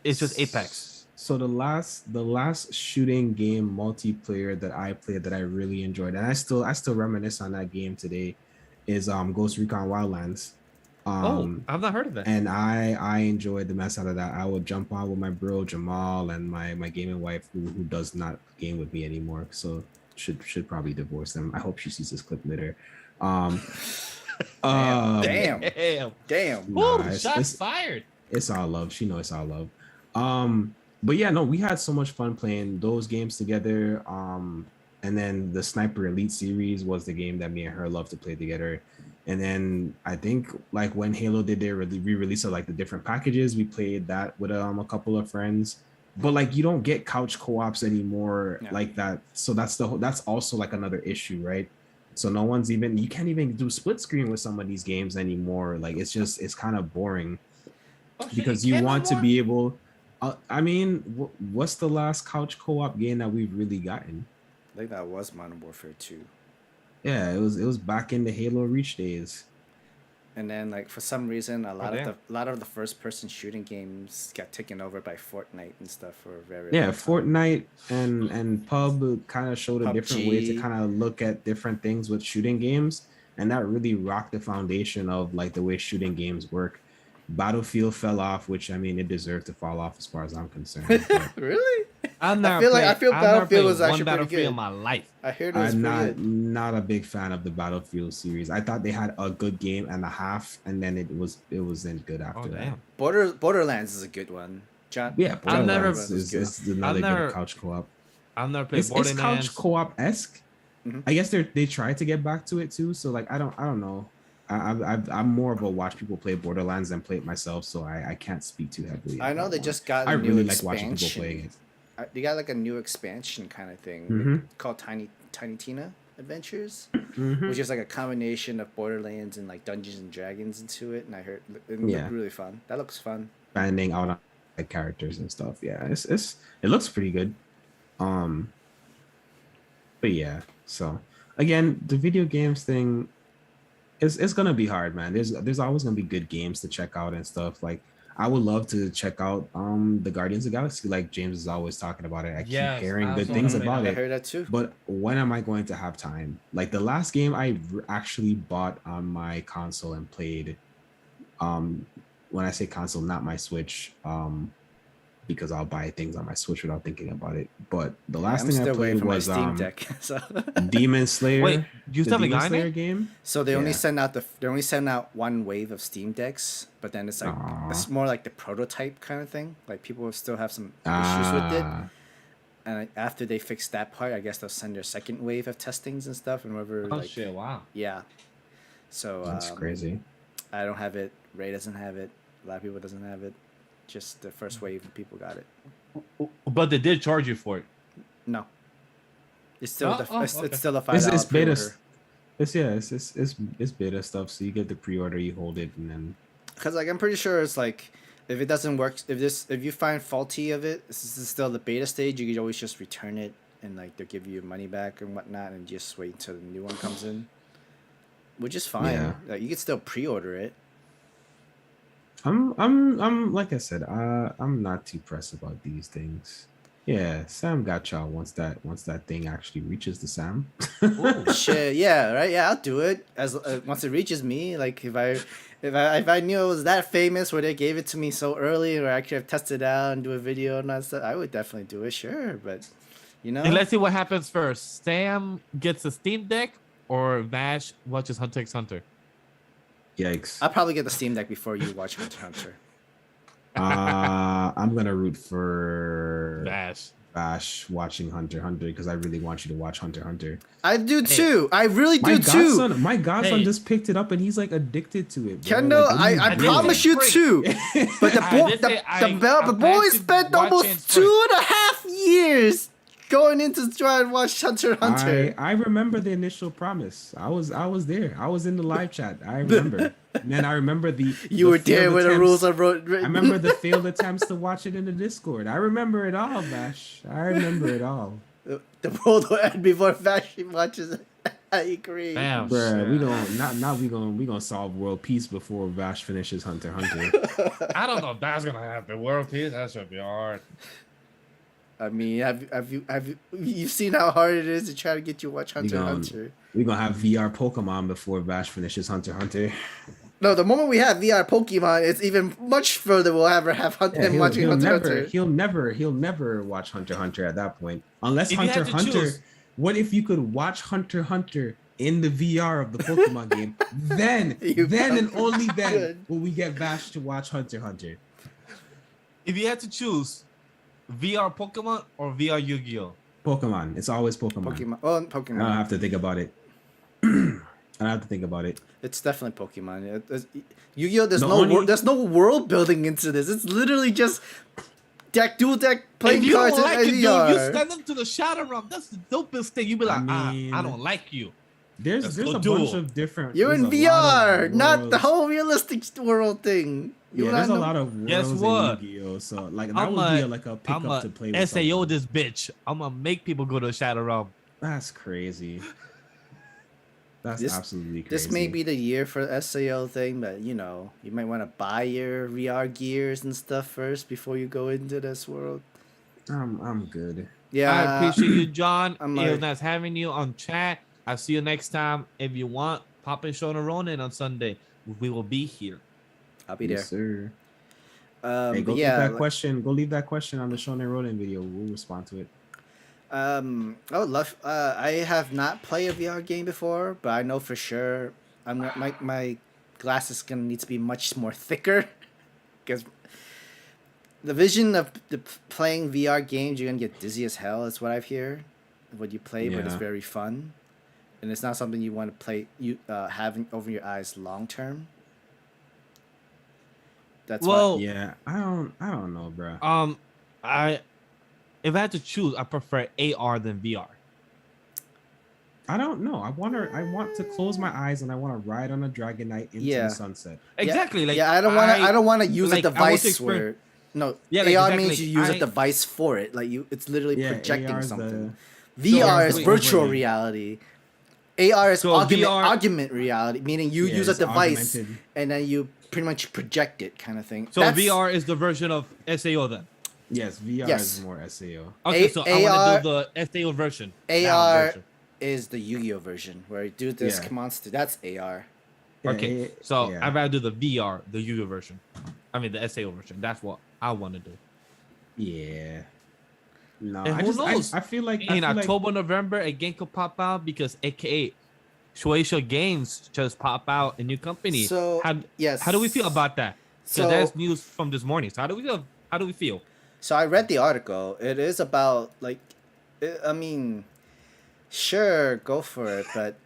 is just Apex. So the last shooting game multiplayer that I played that I really enjoyed, and I still reminisce on that game today, is Ghost Recon Wildlands. I've not heard of that. And I enjoyed the mess out of that. I would jump on with my bro Jamal and my gaming wife who does not game with me anymore. So should probably divorce them. I hope she sees this clip later. Damn. Nah, shots fired. It's all love. She knows it's all love. But yeah, no, we had so much fun playing those games together. And then the Sniper Elite series was the game that me and her loved to play together. And then I think like when Halo did their re-release of like the different packages, we played that with a couple of friends. But like you don't get couch co-ops anymore like that. So that's also like another issue, right? So you can't even do split screen with some of these games anymore. Like it's kind of boring because you want to be able. I mean, what's the last couch co-op game that we've really gotten? I think that was Modern Warfare 2. Yeah, it was back in the Halo Reach days. And then like for some reason a lot of the first person shooting games got taken over by Fortnite and stuff for a very long time. Fortnite and PUBG kind of showed a different way to kind of look at different things with shooting games, and that really rocked the foundation of like the way shooting games work. Battlefield fell off, which I mean it deserved to fall off as far as I'm concerned. Really? I feel Battlefield was actually pretty good in my life. I heard it was not a big fan of the Battlefield series. I thought they had a good game and a half, and then it wasn't good after that. Borderlands is a good one. John. Yeah, Borderlands is another good couch co-op. I've never played Borderlands. It's couch co-op-esque. I guess they tried to get back to it too. So like I don't know. I'm more of a watch people play Borderlands than play it myself, so I can't speak too heavily I on know that they one. just got I a new really like watching people play expansion. it. They got like a new expansion kind of thing Mm-hmm. called Tiny Tina Adventures, Mm-hmm. which is like a combination of Borderlands and like Dungeons and Dragons into it. And I heard it looked Yeah, really fun. That looks fun. banding out on like characters and stuff. Yeah, it looks pretty good. Um, but yeah. So again, the video games thing it's gonna be hard, man. There's always gonna be good games to check out and stuff. Like I would love to check out the Guardians of the Galaxy, like James is always talking about it. I keep Yes, hearing I was good gonna things say about that. I it. heard that too. But when am I going to have time? Like the last game actually bought on my console and played, um when I say console, not my Switch, because I'll buy things on my Switch without thinking about it. But the Yeah, last I'm thing I still waiting played for my was Steam Deck. So, Demon Slayer. Wait, you the still haven't Demon gotten Slayer it? game. so they only Yeah. send out one wave of Steam Decks, but then it's like Aw. it's more like the prototype kind of thing. Like people still have some issues with it, Ah, and like, after they fix that part, I guess they'll send their second wave of testings and stuff, and whoever Oh like shit! Wow. yeah. So that's crazy. I don't have it. Ray doesn't have it. A lot of people doesn't have it. Just the first wave of people got it. But they did charge you for it. No, it's still okay. it's still a $5 It's beta. pre-order. It's beta stuff. So you get the pre-order, you hold it, and then Because like I'm pretty sure it's like if it doesn't work, if you find faulty of it, this is still the beta stage. You can always just return it and like they'll give you your money back and whatnot, and just wait until the new one comes in, which is fine. Yeah. Like, you can still pre-order it. I'm like I said, I'm not too pressed about these things. Yeah, Sam got y'all once that thing actually reaches the Sam. Ooh. Shit, yeah, right. Yeah, I'll do it as once it reaches me. Like if I knew it was that famous, where they gave it to me so early, where I could have tested it out and do a video and that stuff, I would definitely do it. Sure, but you know, And let's see what happens first. Sam gets a Steam Deck or Vash watches Hunter x Hunter. Yikes. I'll probably get the Steam Deck before you watch Hunter x Hunter. I'm gonna root for Vash. Vash watching Hunter x Hunter because I really want you to watch Hunter x Hunter. I do too. I really do too. My godson Hey. just picked it up and he's like addicted to it. Bro. Kendall, Like, what are you I did promise say you free. too. But I did say the I'm boy active spent watching almost free. 2.5 years going in to try and watch Hunter x Hunter. I remember the initial promise. I was there. I was in the live chat. I remember. And then I remember You were there failed where the attempts- rules are wrote. I remember the failed attempts to watch it in the Discord. I remember it all, Vash. I remember it all. The world will end before Vash watches it. I agree. Damn. Bruh, we shit. don't not we gonna solve world peace before Vash finishes Hunter x Hunter. I don't know if that's gonna happen. World peace, that should be hard. I mean, have you seen how hard it is to try to get you to watch Hunter x Hunter? We're gonna have VR Pokemon before Vash finishes Hunter x Hunter. No, the moment we have VR Pokemon, it's even much further. We'll ever have him watching Hunter x Hunter. He'll never watch Hunter x Hunter at that point. Unless If you Hunter had x to Hunter. choose- What if you could watch Hunter x Hunter in the VR of the Pokemon game? Then and only then Good. will we get Vash to watch Hunter x Hunter. If you had to choose VR Pokemon or VR Yu-Gi-Oh? Pokemon. It's always Pokemon. Pokemon. Oh, I don't Pokemon. have to think about it. I don't have to think about it. It's definitely Pokemon. Yu-Gi-Oh! There's no world building into this. It's literally just dual deck playing If you cards don't like in it, dude, you VR. stand up to the Shadow Realm. That's the dopest thing. You be like, I don't like you. There's Let's a go bunch Duel. of different. You're in there's a lot VR, of not the worlds. whole realistic world thing. You Yeah, wanna there's a know- lot of worlds Guess what? in Yu-Gi-Oh! So like that I'm would a- be like a I'm pickup to a play with. SAO someone. this bitch. I'm gonna make people go to the Shadow Realm. That's crazy. That's This- absolutely crazy. This may be the year for the SAO thing, but you know, you might want to buy your VR gears and stuff first before you go into this world. I'm good. Yeah, I appreciate you, John. I'm It was like- nice having you on chat. I'll see you next time. If you want, pop in Shona Ronin on Sunday. We will be here. I'll be there. Yes, sir. But Hey, go yeah, leave that like- question. Go leave that question on the Shonen Ronin video. We'll respond to it. I would love. I have not played a VR game before, but I know for sure my glass is gonna need to be much more thicker, because the vision of playing VR games, you're gonna get dizzy as hell. Is what I've heard. What you play, but it's Yeah. very fun. and it's not something you want to play you having over your eyes long term. That's why. Well, Yeah, I don't know, bro. I if I had to choose, I prefer AR than VR. I don't know. I want to close my eyes and I want to ride on a Dragonite into Yeah. the sunset. Exactly. Like yeah, I don't want to use a like, I want to device experience- where no Yeah, like, AR exactly, means you like, use a device for it. Like it's literally Yeah, projecting AR is something. the VR is wait, virtual overlay. reality. AR is So VR augment reality, meaning you Yeah, use a it's device augmented. and then you pretty much project it, kind of thing. So VR is the version of SAO then. Yes, VR Yes. is more SAO. Okay, so I want AR to do the SAO version. AR version. is the Yu-Gi-Oh version where you do this Yeah. monster. That's AR. Yeah, Okay, so yeah. I'd rather do the VR, the Yu-Gi-Oh version. I mean the SAO version. That's what I want to do. Yeah. No, And who knows? I feel like In October, November, a game could pop out because AKA Shuesha Games just pop out a new company. So, yes. How do we feel about that? So So- that's news from this morning. So how do we feel? How do we feel? So I read the article. It is about like, I mean, sure, go for it. But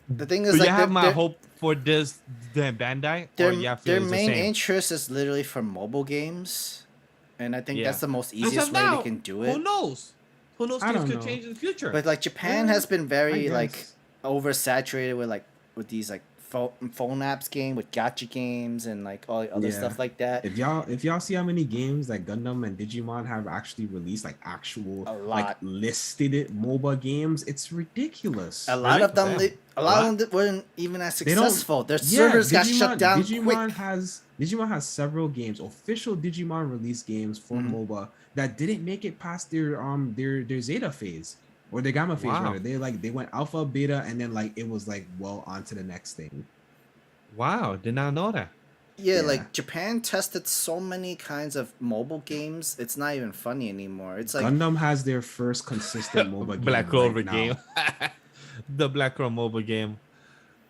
the thing is, Do like, you have my their- hope for this than Bandai? their, Or you feel their it's the main same? interest is literally for mobile games, and I think Yeah. that's the most As easiest of way now, they can do Who it. knows? Who knows? I Things don't could know. change in the future. But like Japan Yeah, has been very I like guess. oversaturated with these like phone apps game with gacha games and like all the other Yeah. stuff like that. If y'all see how many games like Gundam and Digimon have actually released like actual A lot. like listed it MOBA games, it's ridiculous. A lot Really? of them, Damn. a lot of them weren't even as They don't- successful. Their Yeah, servers got shut down Digimon quick. has several games, official Digimon release games for Mhm. MOBA that didn't make it past their Zeta phase or their Gamma phase. Wow. Rather, they went Alpha, Beta, and then like it was like well on to the next thing. Wow, did not know that. Yeah, Yeah. like Japan tested so many kinds of mobile games. It's not even funny anymore. It's like Gundam has their first consistent MOBA game. Black Clover right now. game. The Black Clover mobile game.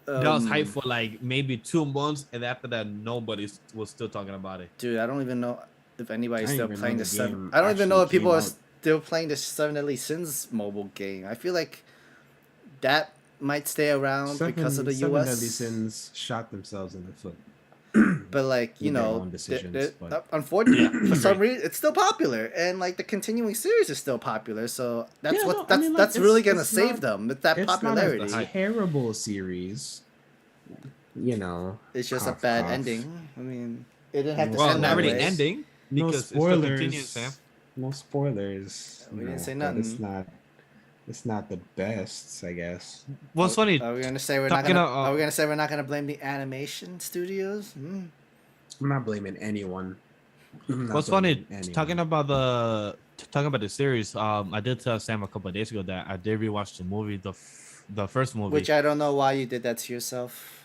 That was hype for like maybe 2 months, and after that, nobody was still talking about it. dude, I don't even know if anybody's I still didn't even playing know the the seven. game I don't even know if actually people came are out. still playing the Seven Deadly Sins mobile game. I feel like that might stay around because of the Seven US. Deadly Sins shot themselves in the foot. But like you With their know, own decisions, but- unfortunately, for some reason, it's still popular, and like the continuing series is still popular. So that's Yeah, what no, I that's mean, like, that's really it's- gonna it's save not- them. It's that It's popularity. not a terrible series. You know, It's just a cough, bad cough. ending. I mean, it didn't have to Well, Well, end not that really way. ending No because it still continues, spoilers. Sam. No spoilers. We didn't say but It's nothing. not. It's not the best, I guess. What's funny? Are we gonna say we're not Talking gonna? of, Are we gonna say we're not gonna blame the animation studios? Hmm. I'm not blaming anyone. I'm not What's funny? blaming anyone. Talking about the series. I did tell Sam a couple of days ago that I did rewatch the movie, the first movie. Which I don't know why you did that to yourself.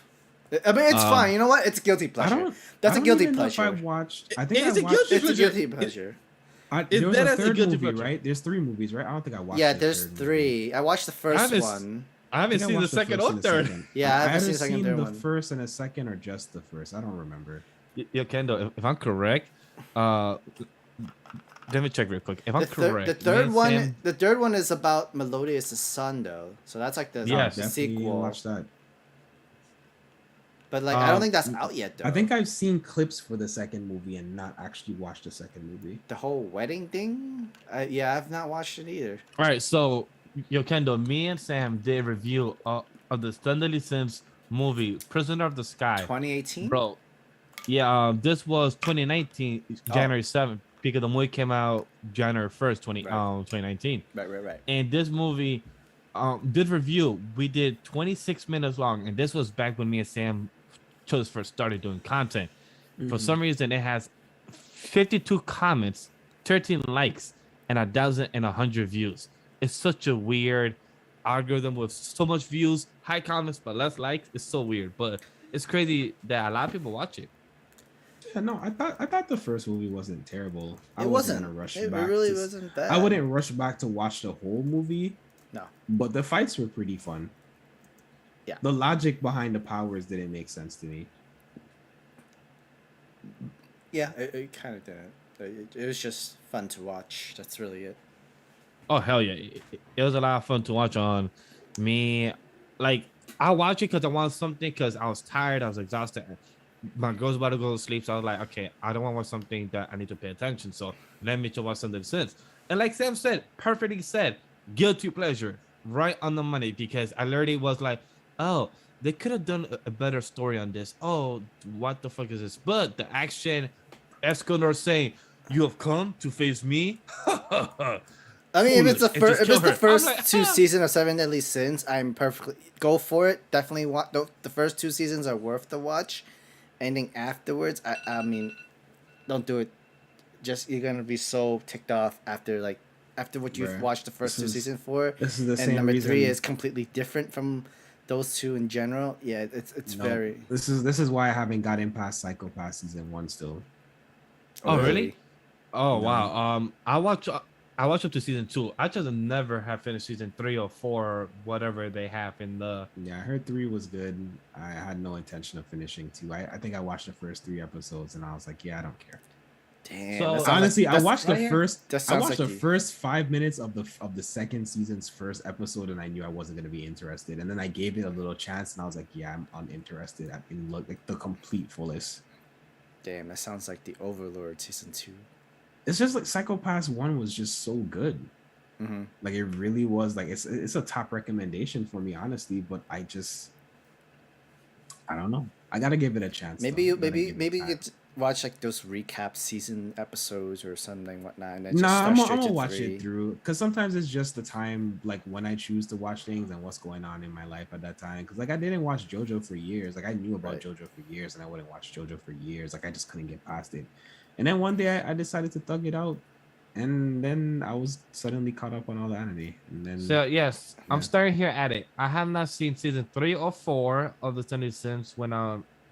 I mean, it's Um, fine. You know what? It's a guilty I pleasure. don't. That's I a don't guilty even know if pleasure. I watched. I think It's I a watched. guilty It's a pleasure. guilty pleasure. There was that a is a third guilty movie, pleasure. right? There's 3 movies, right? I don't think I watched. Yeah, the there's third movie. 3. I watched the first haven't s- one. I haven't think I seen the watched second first or and the third. second. Yeah, I haven't either seen the second and seen third the one. first and the second, or just the first. I don't remember. Yo, Kendall, if I'm correct, let me check real quick. If I'm correct, The me third and one, Sam- the third one is about Melodious' son, though. So that's like the Yes. the Definitely sequel. watch that. But like, I don't Um, think that's out yet, though. I think I've seen clips for the second movie and not actually watched the second movie. the whole wedding thing. Yeah, I've not watched it either. All right, so yo, Kendall, me and Sam did a review of the Stanley Sims movie, Prisoner of the Sky. 2018. Bro, yeah, this was 2019, January 7th, because the movie came out January 1st, 2019. Right. And this movie, this review, we did 26 minutes long, and this was back when me and Sam just first started doing content. For some reason, it has 52 comments, 13 likes, and 1,100 views. It's such a weird algorithm with so much views, high comments, but less likes. It's so weird, but it's crazy that a lot of people watch it. Yeah, no, I thought the first movie wasn't terrible. I It wasn't. gonna rush It back really to- wasn't bad. I wouldn't rush back to watch the whole movie. No. But the fights were pretty fun. Yeah. The logic behind the powers didn't make sense to me. Yeah, it kind of didn't. It was just fun to watch. That's really it. Oh hell yeah! It was a lot of fun to watch on me. like I watch it because I want something because I was tired, I was exhausted. My girl's about to go to sleep, so I was like, okay, I don't want to watch something that I need to pay attention. So let me just watch something since. And like Sam said, perfectly said, guilty pleasure, right on the money because I literally was like, oh, they could have done a better story on this. Oh, what the fuck is this? But the action, Escanor saying, "You have come to face me." I mean, Foolish, and just if kill it's the her. I'm like, first two seasons of Seven Deadly Sins, I'm perfectly go for it. Definitely want the first two seasons are worth the watch. Anything afterwards, I mean, don't do it. Just you're gonna be so ticked off after what you've Bruh, watched the first two seasons for, this is the and same number three reason. is completely different from those two in general. Yeah, it's No, very. this is why I haven't gotten past Psychopath season 1 still. oh really? Oh No. wow. I watched up to season 2. I just never have finished season 3 or 4 or whatever they have in the. Yeah, I heard 3 was good. I had no intention of finishing 2. I think I watched the first 3 episodes and I was like, yeah, I don't care. Damn. So, that sounds Honestly, like, I watched the first. That I sounds watched like the first 5 minutes of the second season's first episode, and I knew I wasn't gonna be interested. And then I gave it a little chance, and I was like, "Yeah, I'm uninterested." I mean, look like the complete fullest. Damn, that sounds like the Overlord season 2. It's just like Psychopaths 1 was just so good. Mm-hmm. Like it really was. Like it's a top recommendation for me, honestly. But I don't know. I gotta give it a chance. Maybe you could watch like those recap season episodes or something whatnot, and then just Nah, start I'm straight gonna to watch 3. it through because sometimes it's just the time, like when I choose to watch things and what's going on in my life at that time. Because like I didn't watch JoJo for years. Like I knew about Right. JoJo for years, and I wouldn't watch JoJo for years. Like I just couldn't get past it. And then one day I decided to thug it out, and then I was suddenly caught up on all the anime. And then So yes, I'm Yeah. starting here at it. I have not seen season 3 or 4 of the Sunday Sims when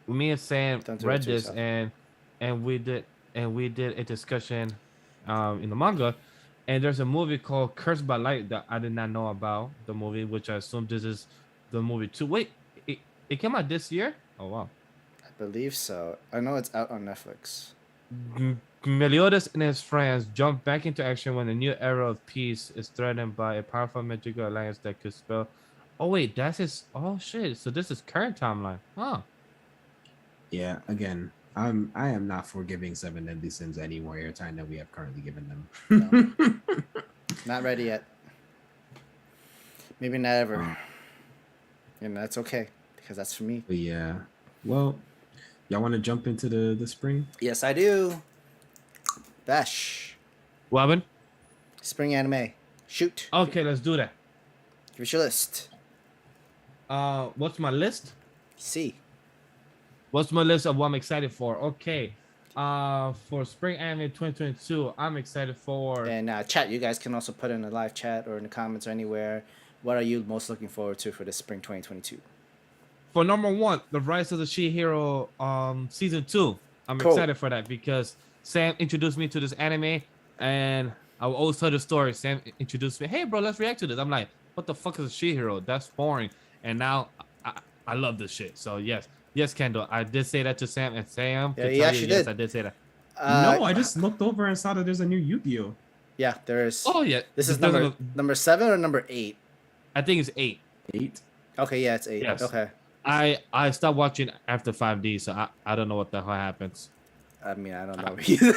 me and Sam Don't do it read to this yourself. and we did a discussion in the manga, and there's a movie called Cursed by Light that I did not know about the movie, which I assume this is the movie too. Wait, it came out this year? Oh wow. I believe so. I know it's out on Netflix. Meliodas and his friends jump back into action when a new era of peace is threatened by a powerful magical alliance that could spell. Oh wait, that's his. Oh shit! So this is current timeline, huh? yeah, again, I am not forgiving Seven Deadly Sins any more airtime than we have currently given them. Not ready yet. Maybe not ever. And that's okay because that's for me. But yeah, well, y'all want to jump into the spring? Yes, I do. Vash. What happened? Spring anime. Shoot. Okay, let's do that. Give us your list. What's my list? See. What's my list of what I'm excited for? Okay. For spring anime 2022, I'm excited for. And chat, you guys can also put in a live chat or in the comments or anywhere. What are you most looking forward to for this spring 2022? For number 1, The Rise of the She-Hero season 2. I'm Cool. excited for that because Sam introduced me to this anime, and I will always tell the story. Sam introduced me, hey bro, let's react to this. I'm like, what the fuck is a She-Hero? That's boring. And now I love this shit. So yes, Kendall, I did say that to Sam, and Sam Yeah, could he tell actually you, yes, did. I did say that. No, I just looked over and saw that there's a new Yu-Gi-Oh. Yeah, there is. Oh yeah, This is there's number 7 or number 8? I think it's 8. 8. Okay, yeah, it's 8. Yes. Okay. I stopped watching after 5D, so I don't know what the hell happens. I mean, I don't know either.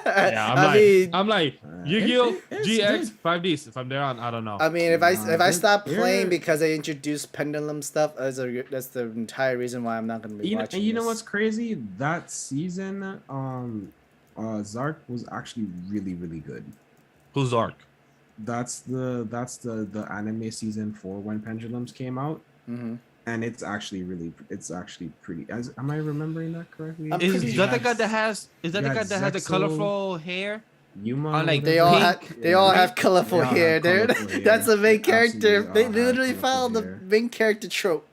Yeah, I'm like Yu-Gi-Oh, it's GX, good. 5Ds. If I'm there on, I don't know. I mean, if I stop they're- playing because they introduced pendulum stuff, that's the entire reason why I'm not gonna be watching. You know this. what's crazy? That season, Zark was actually really, really good. Who's Ark? That's the anime season for when Pendulums came out, Mm-hmm. and it's actually pretty. Am I remembering that correctly? I'm Is pretty that the sure. guy that has? Is that the you guy had that has the Zexo, colorful hair? Yuma, like, They whatever. all Pink. they all Yeah. have colorful They all have hair. colorful hair. That's the main They character. absolutely They all have literally colorful followed the hair. main character trope.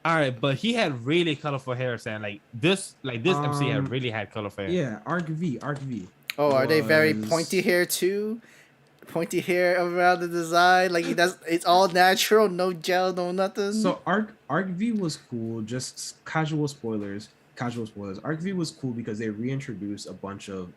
All right, but he had really colorful hair, Sam. Like this MC had Um, really had colorful hair. Yeah, Arc V. Oh, are they very was- pointy hair too? Pointy hair around the design, like he does. It's all natural, no gel, no nothing. So Arc V was cool. Just casual spoilers. Arc V was cool because they reintroduced a bunch of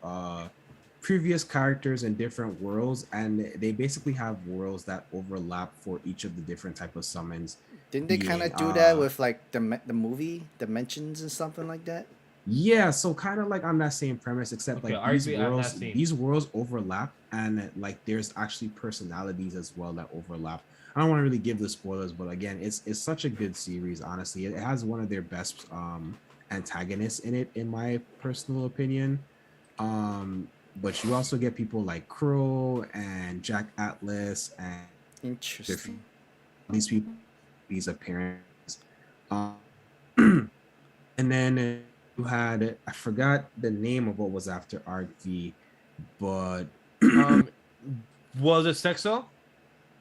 previous characters in different worlds, and they basically have worlds that overlap for each of the different type of summons. Didn't they kind being of do that with like the movie Dimensions and something like that? Yeah, so kind of like on that same premise, except Okay, like RV I've not seen. these worlds overlap, and like there's actually personalities as well that overlap. I don't want to really give the spoilers, but again, it's such a good series. Honestly, it has one of their best antagonists in it, in my personal opinion. But you also get people like Crow and Jack Atlas and Interesting. these people, these appearances. Um, and then you had, I forgot the name of what was after Arc V, but Um, was it Sexo?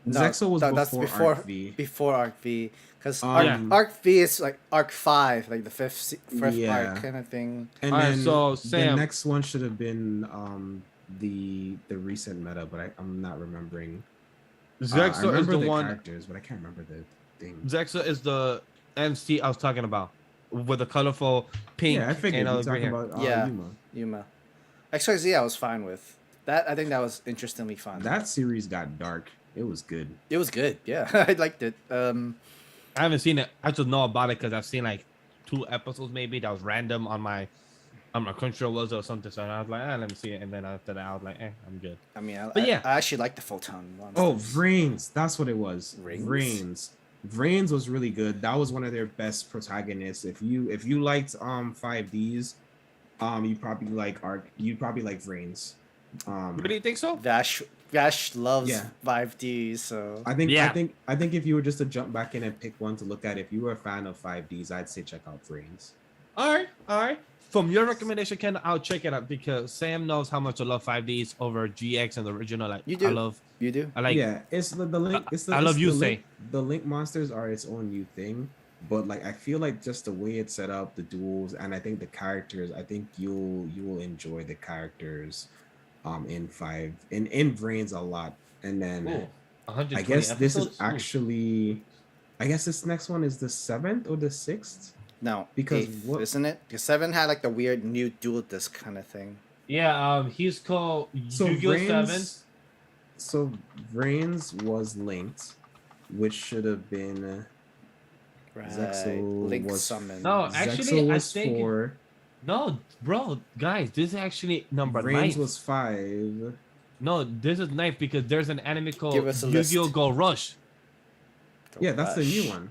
No, Zexo was that's before Arc V. before Arc V, because Yeah. Arc V is like Arc 5, like the fifth Yeah. arc kind of thing. And Alright, then so the Sam- next one should have been the recent meta, but I'm not remembering. I Zexo is remember the one. characters, but I can't remember the thing. Zexo is the MC I was talking about with the colorful pink Yeah, I figured and you're green talking hair. about Yeah. Yuma. Yuma. XYZ I was fine with. That I think that was interestingly fun. That series got dark. It was good. It was good. Yeah, I liked it. I haven't seen it. I just know about it because I've seen like 2 episodes maybe that was random on my Crunchyroll was or something. So I was like, let me see it. And then after that, I was like, I'm good. I mean, But yeah. I actually like the Photon one. Oh, Vrains. That's what it was. Rings? Vrains was really good. That was one of their best protagonists. If you liked 5Ds, you probably like Vrains. Really think so? Vash loves Yeah. 5D, so I think Yeah. I think if you were just to jump back in and pick one to look at, if you were a fan of 5Ds, I'd say check out Vrains. All right. From your recommendation, Ken, I'll check it out because Sam knows how much I love 5Ds over GX and the original. Like You do. I like. Yeah, it's the link. It's the, I love it's you the say. link, the link monsters are its own new thing, but like I feel like just the way it's set up, the duels, and I think the characters. I think you will enjoy the characters, in Vrains a lot, and then. Ooh, 120 I guess this is episodes? Ooh. actually. I guess this next one is the 7th or the 6th. no, Because eighth, what- isn't it? Because 7 had like the weird new dual disc kind of thing. Yeah. He's called So Yu-Gi-Oh! 7. So Vrains was linked, which should have been Right. Zexo Link was summon. No, actually, Zexo I was think- 4. No, bro, guys, this is actually number Vrains 9. was 5. No, this is 9 because there's an anime called Give us a Yu-Gi-Oh! list. Go Rush. Yeah, that's the new Gosh. one.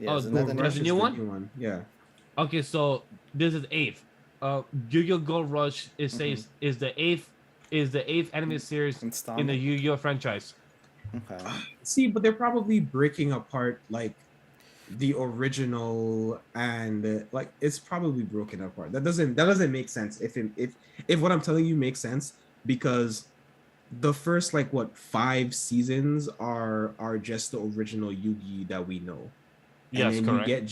Yeah, Oh, isn't Go that the Rush Rush the is new one? Yeah. Okay, so this is 8th. Yu-Gi-Oh! Go Rush it says is the 8th anime series in the installment? Yu-Gi-Oh! franchise. Okay. See, but they're probably breaking apart like the original, and like it's probably broken apart. That doesn't make sense if what I'm telling you makes sense, because the first like 5 seasons are just the original Yu-Gi that we know. Yes, and then correct. you get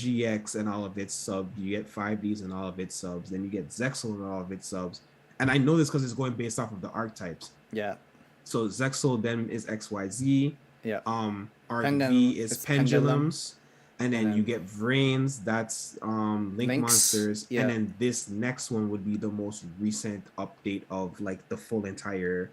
GX and all of its subs, you get 5Ds and all of its subs, then you get Zexal and all of its subs. And I know this because it's going based off of the archetypes. Yeah. So Zexal then is XYZ. Yeah. RV is it's pendulums. And then And you then- get Vrains, that's Link Links, Monsters. yeah. And then this next one would be the most recent update of like the full entire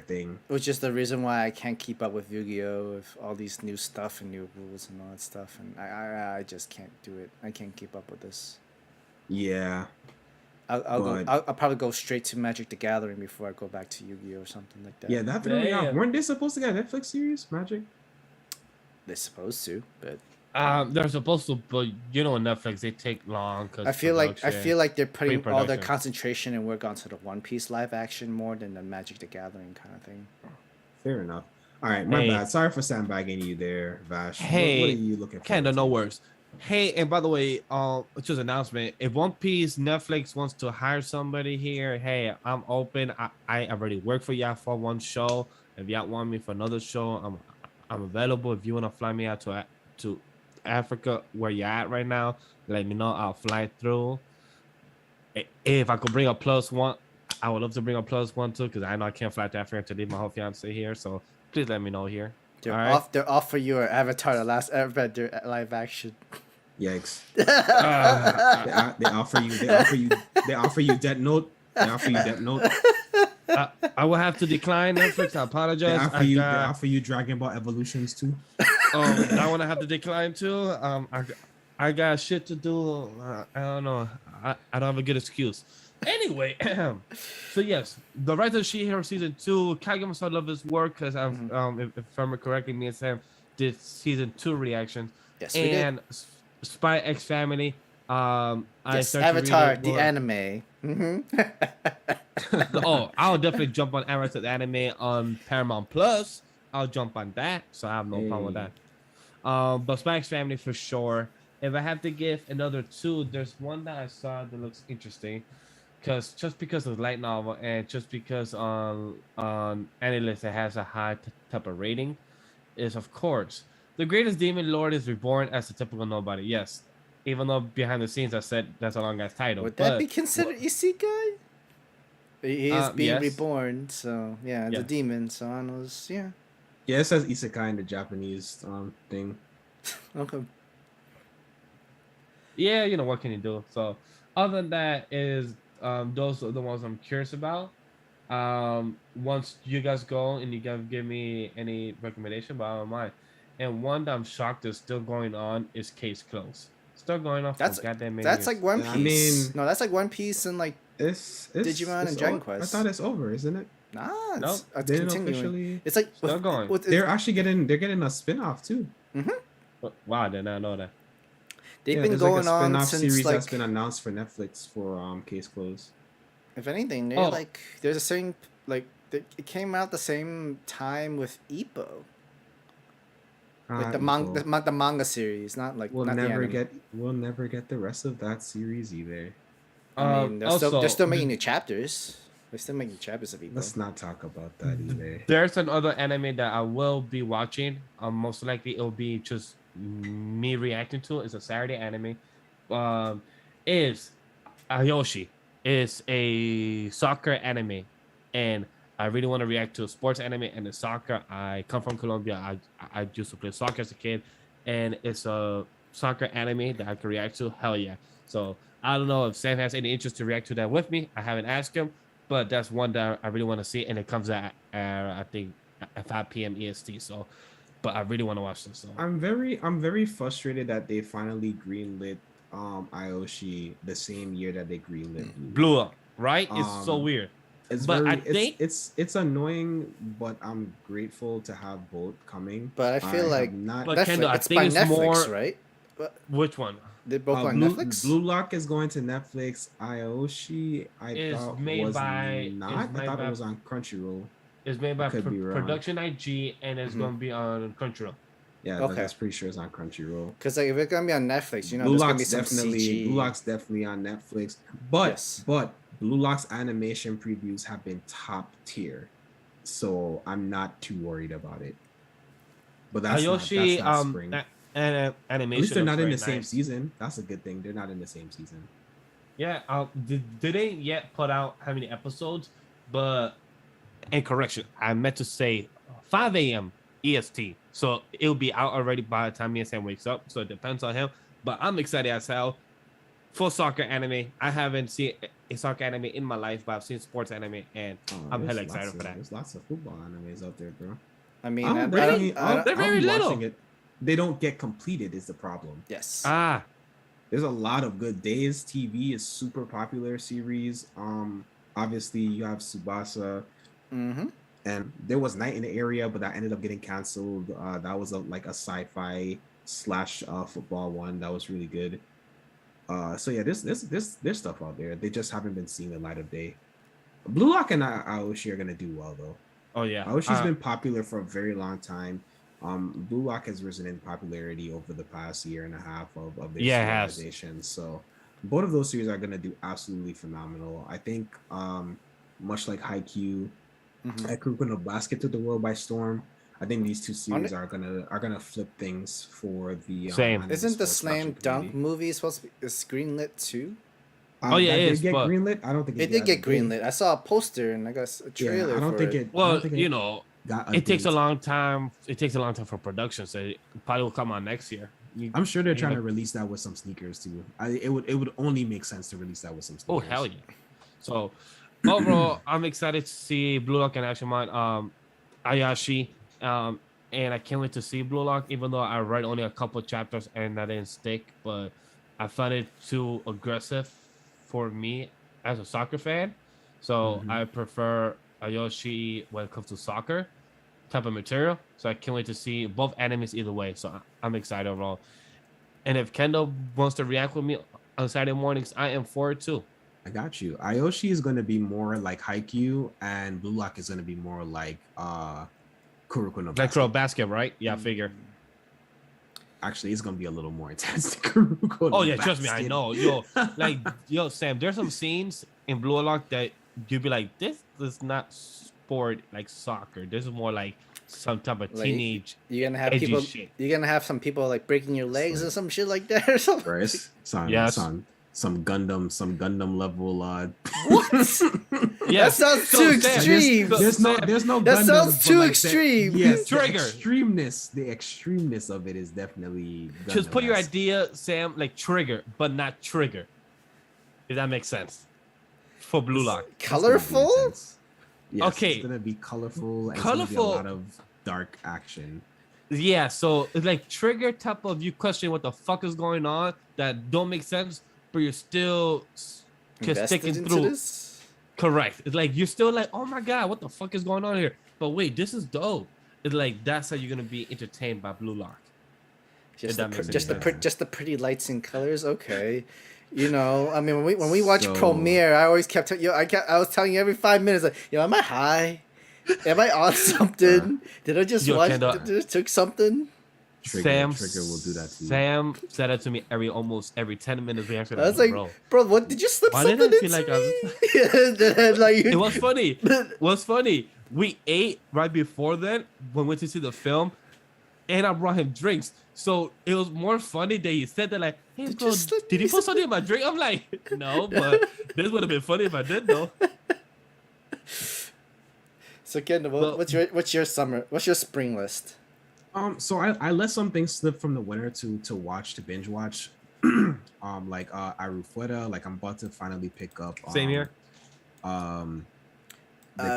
thing. Which is the reason why I can't keep up with Yu-Gi-Oh! With all these new stuff and new rules and all that stuff, and I just can't do it. I can't keep up with this. Yeah. I'll probably go straight to Magic the Gathering before I go back to Yu-Gi-Oh! Or something like that. Yeah, that really Damn. weren't they supposed to get a Netflix series, Magic? They're supposed to, but They're supposed to, but you know, Netflix they take long. Cause I feel like they're putting all their pre-production. concentration and work onto the One Piece live action more than the Magic the Gathering kind of thing. Fair enough. All right, my Hey. bad. Sorry for sandbagging you there, Vash. Hey, what are you looking for? Kinda no worse. Hey, and by the way, just an announcement. If One Piece Netflix wants to hire somebody here, hey, I'm open. I already work for y'all for one show. If y'all want me for another show, I'm available. If you wanna fly me out to Africa where you're at right now, let me know. I'll fly through. If I could bring a +1, I would love to bring a +1 too, because I know I can't fly to Africa to leave my whole fiance here. So please let me know here. They're All right. off. They're off for your Avatar: The Last Airbender live action. Yikes! Uh, They offer you Death Note. They offer you Death Note. I will have to decline Netflix. I They apologize. offer you Dragon Ball Evolutions too. That one I have to decline too. I got shit to do. I don't know. I don't have a good excuse. Anyway, so yes, the Rise of She-Hero season 2. Kagami so love his work because I've if I remember correctly, me and Sam did season 2 reactions. Yes, we did. And Spy X Family. I Yes, started to read Avatar, it the more. anime. Oh, I'll definitely jump on Avatar the anime on Paramount Plus. I'll jump on that, so I have no problem with Hey. that. But Spy X Family for sure. If I have to give another 2, there's one that I saw that looks interesting, because of the light novel and just because on Anilist it has a high type of rating, is of course the greatest demon lord is reborn as a typical nobody. Yes, even though behind the scenes I said that's a long ass title. Would that but be considered isekai? He is being yes. reborn, so yeah, it's a Yes. demon. So I was yeah. Yeah, it says isekai in the Japanese thing. Okay. Yeah, you know what can you do? So other than that is those are the ones I'm curious about. Once you guys go and you guys give me any recommendation, but I don't mind. And one that I'm shocked is still going on is Case Closed. Still going on for That's goddamn many that's years. like One Yeah, I Piece. mean- no, that's like One Piece and like It's Digimon and Dragon Quest. I thought it's over, isn't it? nah, Nope. it's They didn't continuing. officially. It's like Still going. They're actually getting a spin-off too. Wow, I did not know that. they've Yeah, been there's going like a on spin-off since series like that's been announced for Netflix for Case Closed. if anything, they're Oh. like there's a certain like it came out the same time with Ippo, like the manga series, not like We'll not the never anime. we'll never get the rest of that series either. I mean, they're also, still making new chapters. They're still making chapters of Ippo. Let's not talk about that either. there's another anime that I will be watching. Most likely it'll be just me reacting to it. It's a Saturday anime. Is Ayoshi. It's a soccer anime, and I really want to react to a sports anime and the soccer. I come from Colombia. I used to play soccer as a kid, and it's a soccer anime that I can react to. Hell yeah! So I don't know if Sam has any interest to react to that with me. I haven't asked him, but that's one that I really want to see, and it comes at I think at 5 p.m. EST. So, but I really want to watch this. So. I'm very frustrated that they finally greenlit Ayoshi the same year that they greenlit Blue. Blew up, right? It's so Um, weird. It's But very I think- it's annoying, but I'm grateful to have both coming. But I feel have like not But Netflix, Kendall, I it's think by it's Netflix, more- right? But Which one? they're both on Blue, Netflix. Blue Lock is going to Netflix. Ayoshi, I Is thought made was by- not. is I made thought by- it was on Crunchyroll. It's made by Could be wrong. Production IG, and it's Mhm. going to be on Crunchyroll. Yeah, Okay. that's pretty sure it's on Crunchyroll. Because like if it's gonna be on Netflix, you know, Blue there's gonna be Lock's some definitely CG. Blue Lock's definitely on Netflix. But Yes. Blue Lock's animation previews have been top tier, so I'm not too worried about it. But Ayoshi, that's not spring. and animation. At least they're looks not in very the same nice. season. That's a good thing. They're not in the same season. Yeah, they didn't yet put out how many episodes, but and correction, I meant to say 5 a.m. EST. So it'll be out already by the time me and Sam wakes up. So it depends on him. But I'm excited as hell. Full soccer anime. I haven't seen a soccer anime in my life, but I've seen sports anime, and I'm There's hella excited lots for of- that. There's lots of football animes out there, bro. I mean, I'll I definitely- don't- I don't- They're I'll very be little. watching it. They don't get completed is the problem. yes. Ah, There's a lot of good days. TV is super popular series. Obviously you have Tsubasa, Mm-hmm. and there was Night in the Area, but that ended up getting canceled. That was like a sci-fi slash football one that was really good. So yeah, there's stuff out there. They just haven't been seeing the light of day. Blue Lock and Aoshi are gonna do well though. oh yeah. Aoshi's been popular for a very long time. Blue Lock has risen in popularity over the past year and a half of their Yeah, it has. serialization. So both of those series are gonna do absolutely phenomenal. I think much like Haikyuu, Mm-hmm. Haikyuu gonna basket to the world by storm. I think these two series are gonna flip things for the Same. anime Isn't the sports Slam watching Dunk community. movie supposed to be is greenlit too? Oh, yeah, that it did is, get but- greenlit. I don't think It did get greenlit. I saw a poster and I guess a trailer. Yeah, I don't for think it. it. I Well, don't think you know, got it takes a date. long time. It takes a long time for production, so it probably will come out next year. I'm sure they're you trying know- to release that with some sneakers too. It would only make sense to release that with some Oh sneakers. hell yeah! So overall, I'm excited to see Blue Lock and Ashimon, Ayashi. and I can't wait to see Blue Lock. Even though I read only a couple chapters and I didn't stick, but I found it too aggressive for me as a soccer fan. So Mhm. I prefer Ayoshi when it comes to soccer type of material. So I can't wait to see both animes either way. So I'm excited overall. And if Kendall wants to react with me on Saturday mornings, I am for it too. I got you. Ayoshi is going to be more like Haikyuu, and Blue Lock is going to be more like Kuroko no Like throw a Basket. basket, right? Yeah, I figure. Actually, it's going to be a little more intense than Kuroko Oh no yeah, trust me, I Basket. know. Yo, Sam, there's some scenes in Blue Lock that you'd be like, this is not sport like soccer. This is more like some type of Like teenage you're gonna have edgy people. shit. You're gonna have some people like breaking your It's legs like, or some shit like that or something. right? Yes. Some Gundam level. What? Yes. That sounds So, too Sam, extreme. There's no That Gundam, sounds but, too like, extreme. Yes, Trigger. the extremeness of it is definitely Just put your Gundam-esque. idea, Sam, like trigger, but not trigger. If that makes sense. For Blue Lock. It's gonna be Colorful? intense. Yes, Okay. it's gonna be colorful. And Colorful. It's gonna be a lot of dark action. Yeah, so it's like trigger type of you question what the fuck is going on that don't make sense, but you're still Invested sticking into through. this? Correct. It's like you're still like, oh my god, what the fuck is going on here? But wait, this is dope. It's like that's how you're gonna be entertained by Blue Lock. Just that the, makes just the any pre- sense. just the pretty lights and colors. Okay, you know. I mean, when we watch So- Premiere, I always kept I was telling you every 5 minutes like, yo, am I high? Am I on something? Did I just Yo, watch? Kendall. Did I took something? Trigger will do that to you. Sam said that to me almost every 10 minutes. We actually I was like, bro, what did you slip Why did something I feel into like I me? And then, like, it was funny. We ate right before then when we went to see the film, and I brought him drinks. So it was more funny that he said that, like, hey, Did bro, you slip did me you put something in my drink? I'm like, no, but this would have been funny if I did, though. So Kendall, Well- what's your summer? What's your spring list? So I let some things slip from the winter to binge watch. Like Arufuera, like I'm about to finally pick up. Same here. The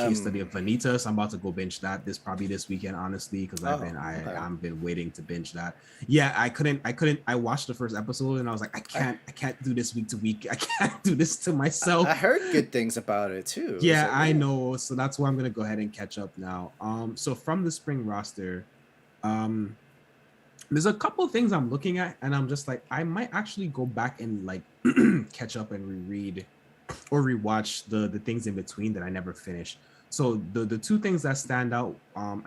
case study of Vanitas. I'm about to go binge that this weekend, honestly, because Okay. I've been waiting to binge that. Yeah, I couldn't. I watched the first episode and I was like, I can't do this week to week. I can't do this to myself. I heard good things about it too. Yeah, So, I know. So that's why I'm gonna go ahead and catch up now. So from the spring roster, there's a couple things I'm looking at, and I'm just like, I might actually go back and like catch up and reread or rewatch the things in between that I never finished. So the two things that stand out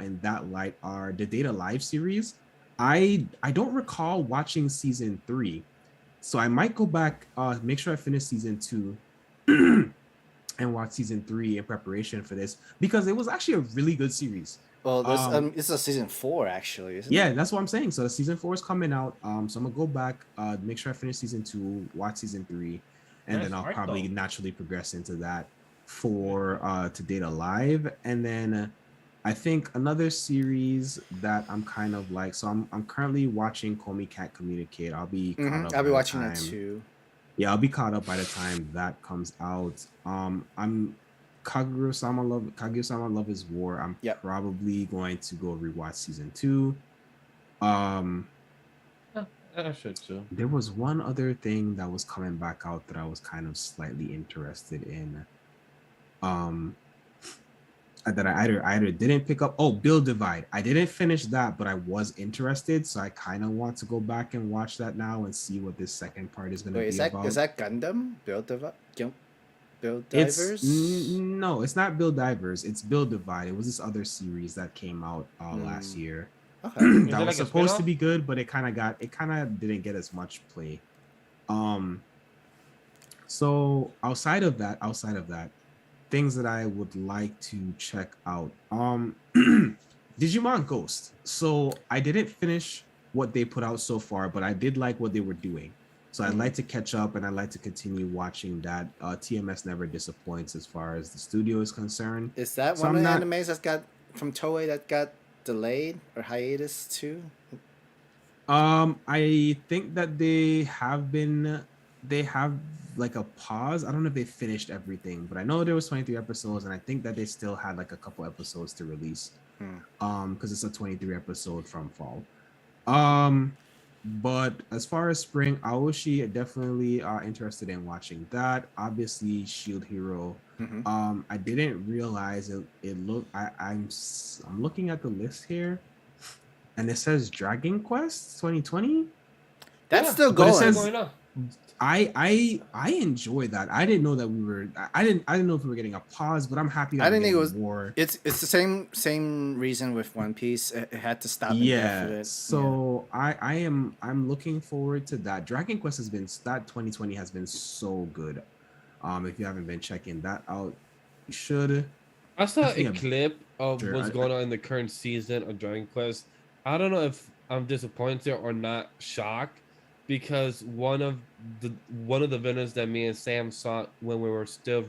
in that light are the Data Live series. I don't recall watching season 3, so I might go back, make sure I finish season 2 and watch season 3 in preparation for this, because it was actually a really good series. Well, this is a season 4 actually, isn't Yeah, it? that's what I'm saying. So season 4 is coming out. So I'm gonna go back, make sure I finish season 2, watch season 3, and That's then I'll smart, probably though. naturally progress into that for To Data Live. And then I think another series that I'm kind of like, so I'm currently watching Komi Cat Communicate. I'll be caught up I'll be by the watching that time- too. Yeah, I'll be caught up by the time that comes out. I'm Kaguya-sama Love is War. I'm Yep. probably going to go rewatch season 2. I should too. There was one other thing that was coming back out that I was kind of slightly interested in. That I either didn't pick up. Oh, Build Divide. I didn't finish that, but I was interested, so I kind of want to go back and watch that now and see what this second part is going to Wait, be about. is that Gundam? Build It's Divers? no, it's not Build Divers. It's Build Divide. It was this other series that came out last year. Okay. Is it That like was a supposed to spin-off? be good, but it kind of didn't get as much play. So outside of that, things that I would like to check out. Digimon Ghost. So I didn't finish what they put out so far, but I did like what they were doing. So I'd like to catch up and I'd like to continue watching that. TMS never disappoints as far as the studio is concerned. Is that So one I'm of the not- animes that's got from Toei that got delayed or hiatus too? I think that they have like a pause. I don't know if they finished everything, but I know there was 23 episodes, and I think that they still had like a couple episodes to release. because it's a 23 episode from fall. Um, but as far as spring, Aoshi definitely interested in watching that. Obviously, Shield Hero. I didn't realize it looked. I'm looking at the list here, and it says Dragon Quest 2020. That's still But it going. says I enjoy that. I didn't know that we were. I didn't know if we were getting a pause, but I'm happy. I didn't think it was more. It's the same reason with One Piece. It had to stop. Yeah. So I'm looking forward to that. Dragon Quest has been that 2020 has been so good. If you haven't been checking that out, you should. I saw a clip of what's going on in the current season of Dragon Quest. I don't know if I'm disappointed or not shocked, because one of the villains that me and Sam saw when we were still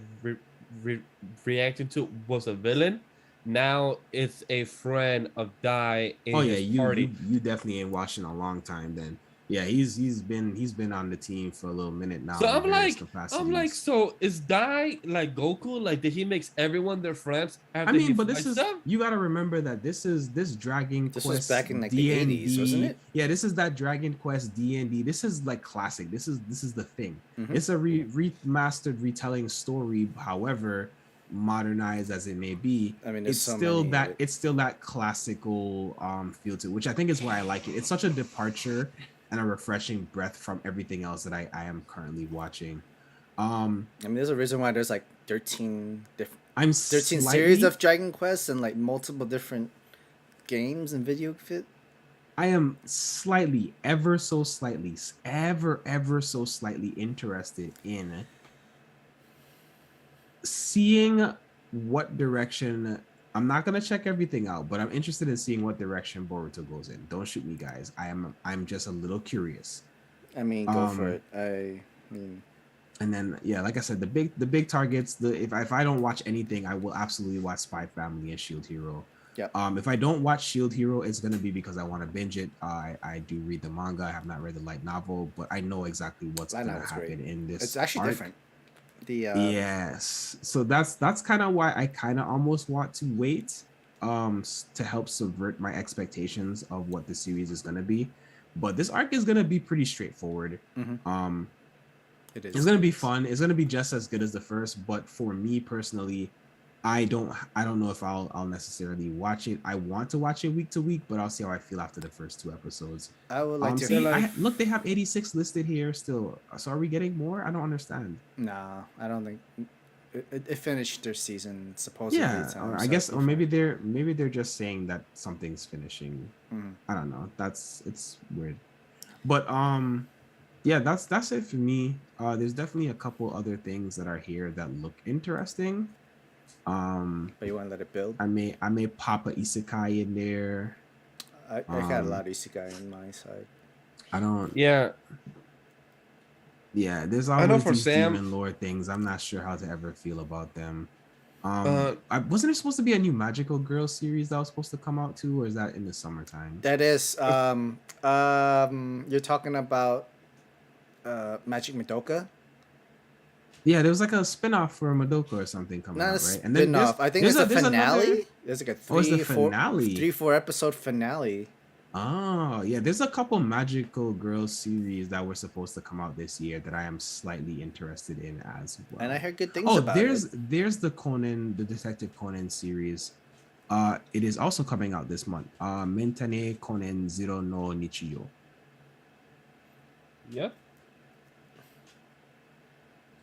reacting to was a villain. Now it's a friend of Dai in his party. You definitely ain't watching a long time then. Yeah, he's been on the team for a little minute now. So I'm like, so is Dai like Goku? Like, did he makes everyone their friends? I mean, but this is you got to remember that this Dragon Quest. This was back in like D&D, the 80s, wasn't it? Yeah, this is that Dragon Quest D&D. This is like classic. This is the thing. It's a remastered retelling story. However, modernized as it may be, I mean, it's still that classical feel to it, which I think is why I like it. It's such a departure and a refreshing breath from everything else that I am currently watching. I mean, there's a reason why there's like 13 different 13 series of Dragon Quest and like multiple different games and video fit. I am slightly, ever so slightly interested in seeing what direction. I'm not gonna check everything out, but I'm interested in seeing what direction Boruto goes in. Don't shoot me, guys. I'm just a little curious. I mean, go for it. I mean, and then yeah, like I said, the big targets. If I don't watch anything, I will absolutely watch Spy Family and Shield Hero. Yeah. If I don't watch Shield Hero, it's gonna be because I want to binge it. I do read the manga. I have not read the light novel, but I know exactly what's gonna happen in this. It's actually different. Yes, so that's kind of why I kind of almost want to wait to help subvert my expectations of what the series is going to be. But this arc is going to be pretty straightforward. It is. It's going to be fun. It's going to be just as good as the first, but for me personally, I don't know if I'll necessarily watch it. I want to watch it week to week, but I'll see how I feel after the first 2 episodes. I would like to look, they have 86 listed here still. So are we getting more? I don't understand. Nah, I don't think it finished their season supposedly. Yeah, I guess, or maybe they're just saying that something's finishing. I don't know. It's weird, but yeah, that's it for me. There's definitely a couple other things that are here that look interesting. But you want to let it build? I may pop a isekai in there. I got a lot of isekai on my side. I don't. Yeah. Yeah, there's always these demon lore things. I'm not sure how to ever feel about them. Wasn't there supposed to be a new Magical Girl series that was supposed to come out too, or is that in the summertime? That is. You're talking about Magic Madoka. Yeah, there was like a spin-off for Madoka or something coming out, right? And then I think there's a finale. There's like a 3-4 episode finale. Oh, yeah. There's a couple Magical Girl series that were supposed to come out this year that I am slightly interested in as well. And I heard good things about it. There's the Detective Conan series. It is also coming out this month. Mentane Conan Zero no Nichiyo. Yep.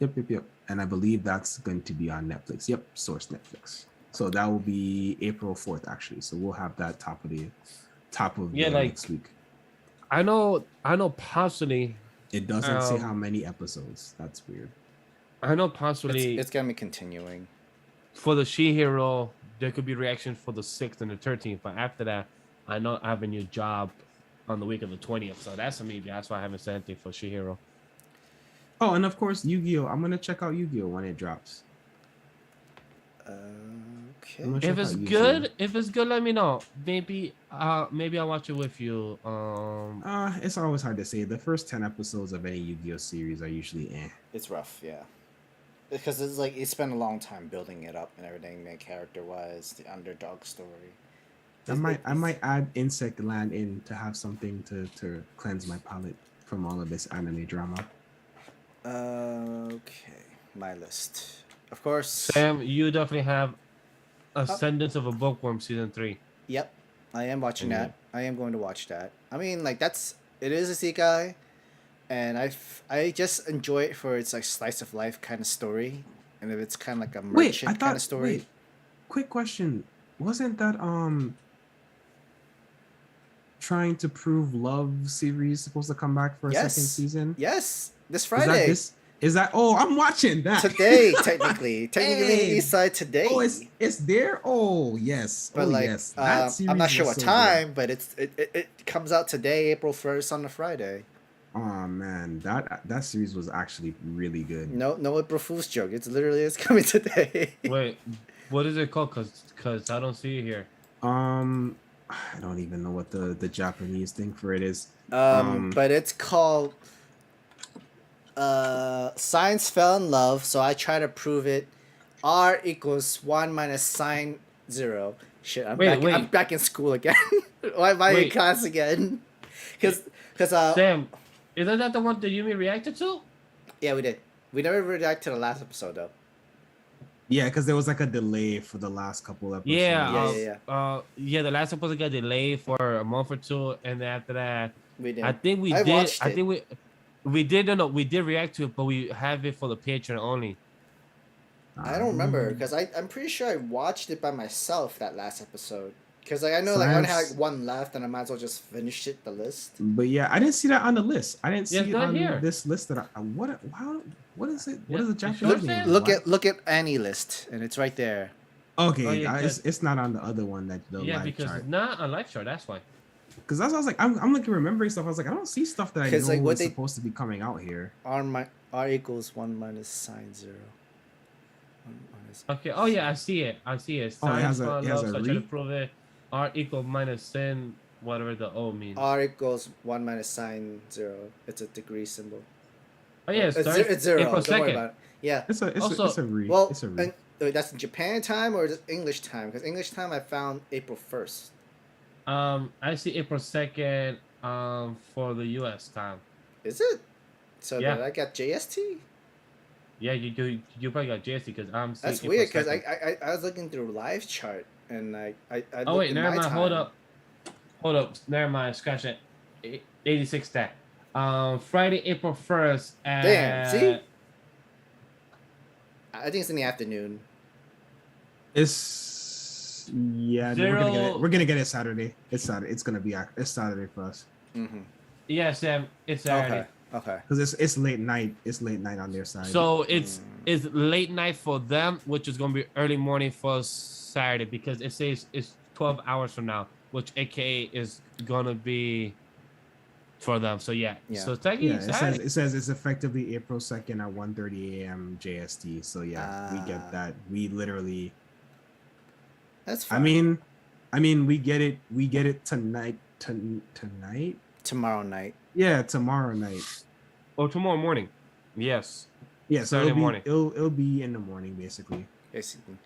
Yep. And I believe that's going to be on Netflix. Yep, source Netflix. So that will be April 4th, actually. So we'll have that top of the next week. I know possibly. It doesn't say how many episodes. That's weird. I know possibly. It's gonna be continuing. For the She-Hero, there could be reactions for the 6th and the 13th. But after that, I know I have a new job on the week of the 20th. So that's a maybe. That's why I haven't said anything for She-Hero. Oh, and of course, Yu-Gi-Oh! I'm gonna check out Yu-Gi-Oh! When it drops. Okay. If it's good, let me know. Maybe I'll watch it with you. It's always hard to say. The first 10 episodes of any Yu-Gi-Oh! Series are usually It's rough, yeah. Because it's like you spend a long time building it up and everything, character-wise, the underdog story. I might add Insect Land in to have something to cleanse my palate from all of this anime drama. Okay, my list. Of course. Sam, you definitely have Oh, Ascendance of a Bookworm season 3. yep, I am watching Yeah. that. I am going to watch that. I mean, like it is a Sekai, and I just enjoy it for its like slice of life kind of story, and if it's kind of like a Wait, merchant I kind thought. of story. Wait, quick question. Wasn't that Trying to Prove Love series supposed to come back for a second season? Yes, this Is that Friday. this? Is that? Oh, I'm watching that Today, technically Hey. East Side today. Oh, it's there. Oh, yes. But Oh, like, yes. That series I'm not sure was what so time, but it comes out today, April 1st on a Friday. good. Oh man, that series was actually really good. No April Fool's joke. It's coming today. Wait, what is it called? Cause I don't see it here. I don't even know what the Japanese thing for it is. But it's called Science Fell in Love, so I try to prove it. R equals 1 minus sine 0. Shit, I'm back in school again. Why am I in Wait. class again? Because Sam, isn't that the one that Yumi reacted to? yeah, we did. We never reacted to the last episode though. Yeah, because there was like a delay for the last couple episodes. Yeah, the last episode got delayed for a month or two, and then after that, We did. I think we I did. watched I it. think we did. No, we did react to it, but we have it for the Patreon only. I don't remember because I'm pretty sure I watched it by myself that last episode. Because like I know I only had like one left and I might as well just finish it the list. But yeah, I didn't see that on the list. I didn't see it's it not on here. this list that what is it? What Yeah, is the it Japanese shows name? it. Look at any list and it's right there. Okay, Oh, yeah, it's not on the other one that the live because chart. it's not a live chart. That's why. Because that's what I was like, I'm looking remembering stuff. I was like, I don't see stuff that I know 'Cause, like, what was they- supposed to be coming out here. R equals 1 minus sine 0. 1 minus- Okay. Oh yeah, I see it. Oh, it has Science a- fell it has love, a so I try to re- prove it. R equal minus sin, whatever the O means. R equals 1 minus sine 0. It's a degree symbol. Oh yeah, It's 0. April Don't worry 2nd. about it. Yeah. It's a Also- it's a re Well, it's a re. and, that's in Japan time or is it English time? Because English time I found April 1st. I see April 2nd. For the U.S. time. Is it? So Yeah. did I got JST? Yeah, you do. You probably got JST because I'm. seeing That's April weird because 2nd. I was looking through live chart and I Oh looked wait, in never my mind. time. Hold up. Never mind. Scratch that. 86 that. Friday, April 1st. Damn, see? I think it's in the afternoon. It's yeah. Zero- We're gonna get it Saturday. It's Saturday. It's Saturday for us Mm-hmm. Yeah, Sam. It's Saturday. Okay. because it's late night. It's late night on their side. So it's late night for them, which is gonna be early morning for Saturday because it says it's 12 hours from now, which AKA is gonna be for them. So yeah. Yeah. So technically, yeah, it's it Saturday. says it's effectively April 2nd at 1:30 a.m. JST. So yeah, we get that. We literally. That's I fine. mean, we get it. We get it tonight. Tonight. Tomorrow night. Yeah, tomorrow night. Or tomorrow morning. Yes. Yeah, so Saturday morning. It'll be in the morning basically. Basically.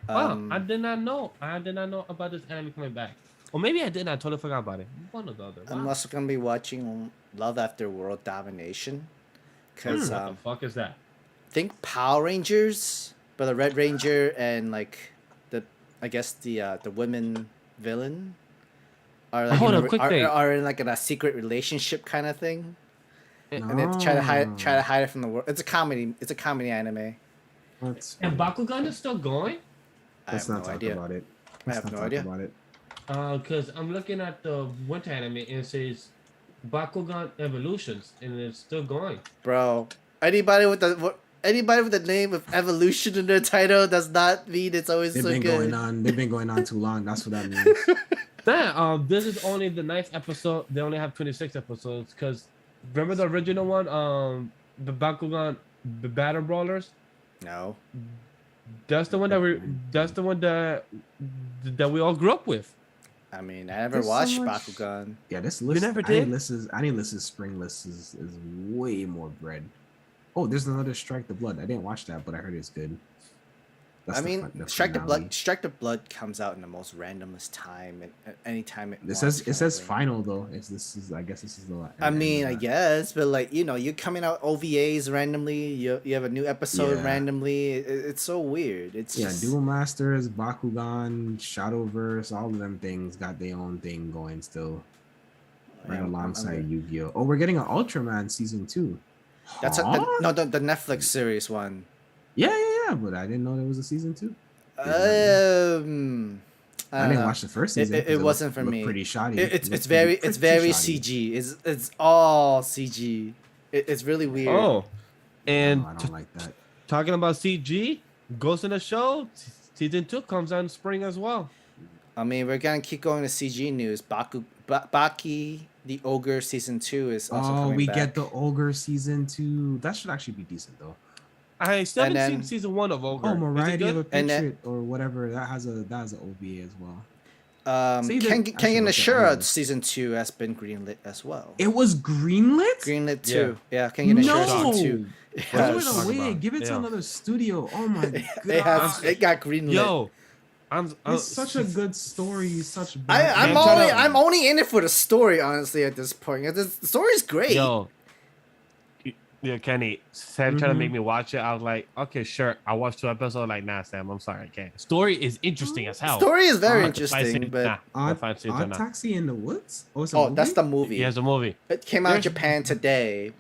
Wow, I did not know. I did not know about this anime coming back. Or maybe I did. I totally forgot about it. One or the other. I'm Wow. also gonna be watching Love After World Domination. Cause What the fuck is that? think Power Rangers, but the Red Ranger and like I guess the women villain are like Hold in on, quick thing. are in like a secret relationship kind of thing, and they have to try to hide it from the world. It's a comedy. It's a comedy anime. Let's And Bakugan is still going? let's I not have no talk idea. about it. I Let's have not no talk idea. about it. Because I'm looking at the winter anime and it says Bakugan Evolutions and it's still going. Bro, anybody with the name of Evolution in their title does not mean it's always They've so been good. going on. They've been going on too long. That's what that means. Damn, this is only the 9th episode. They only have 26 episodes. Because remember the original one, the Bakugan, the Battle Brawlers? No. That's the one that we all grew up with. I mean, I never There's so watched much- Bakugan. Yeah, this list. never did? Any list spring list is way more bread. Oh, there's another Strike the Blood. I didn't watch that, but I heard it's good. That's I mean, the finale. Strike the Blood comes out in the most randomest time, and any time it It wants. says final though. I guess this is the. I end mean, of I that. guess, but like you're coming out OVAs randomly. You have a new episode Yeah. randomly. It's so weird. It's Yeah, just, Duel Masters, Bakugan, Shadowverse, all of them things got their own thing going still. Right I'm alongside Yu-Gi-Oh! Oh, we're getting an Ultraman season 2. That's the Netflix series one. Yeah, but I didn't know there was a season 2. I I didn't know. watch the first season. It wasn't for looked me. Pretty shoddy. It's very shoddy. CG. It's all CG. It's really weird. Oh, and No, I don't like that. talking about CG, Ghost in the Shell season 2 comes out in spring as well. I mean, we're gonna keep going to CG news. Baki the Ogre season 2 is also coming back. Get the Ogre season 2. That should actually be decent though. I still And haven't then- seen season 1 of Ogre. Oh, Is it Variety of a good? And then- Patriot or whatever. That has an OVA as well. Ken I should and look at all Ashura this. season 2 has been greenlit as well. It was greenlit. Greenlit 2. Yeah, Ken and Ashura season 2. Throw Yeah. it Talk away. about- Give it to yeah. another studio. Oh my god. It got greenlit. Yo, It's such a good story. Such bad. I'm only in it for the story, honestly, at this point. The story's great. Yo, yeah, Kenny, Sam trying to make me watch it. I was like, okay, sure. I watched 2 episodes. Like, nah, Sam, I'm sorry, I can't. Story is interesting as hell. Story is very If I interesting, see- but nah, if I see it, Odd nah. Taxi in the Woods. Oh, it's a oh, movie? that's the movie. He has a movie. It came out in There's- Japan today.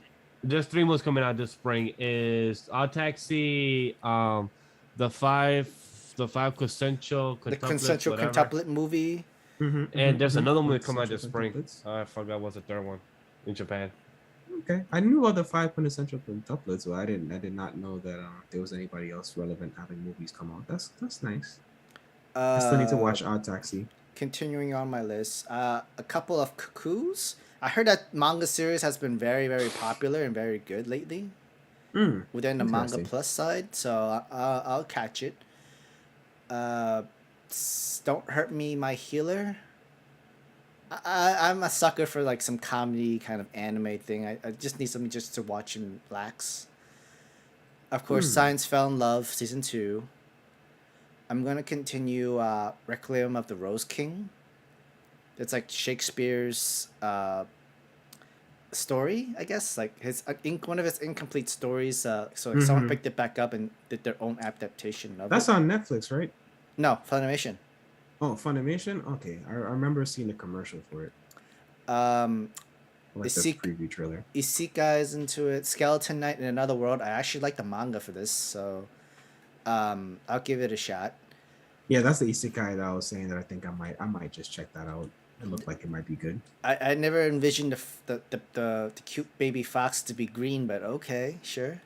There's 3 movies coming out this spring. Is Odd Taxi, the five quintessential The quintuplets, consensual whatever. quintuplet movie. And there's another movie coming out Quintessential this spring. quintuplets. I forgot what's the third one in Japan. Okay, I knew about the 5 quintessential quintuplets, but I did not know that there was anybody else relevant having movies come out. That's nice. I still need to watch Odd Taxi. Continuing on my list, a couple of cuckoos. I heard that manga series has been very, very popular and very good lately within the manga Interesting. plus side. So I'll catch it. Don't Hurt Me, My Healer. I'm a sucker for like some comedy kind of anime thing. I just need something just to watch and relax. Of course, Science Fell in Love season 2. I'm gonna continue Requiem of the Rose King. It's like Shakespeare's story, I guess. Like his one of his incomplete stories. So like someone picked it back up and did their own adaptation of That's it. on Netflix, right? No, Funimation. Oh, Funimation. Okay, I remember seeing the commercial for it. Like the preview trailer. Isekai is into it. Skeleton Knight in Another World. I actually like the manga for this, so I'll give it a shot. Yeah, that's the isekai that I was saying that I think I might just check that out. It looked like it might be good. I never envisioned the cute baby fox to be green, but okay, sure.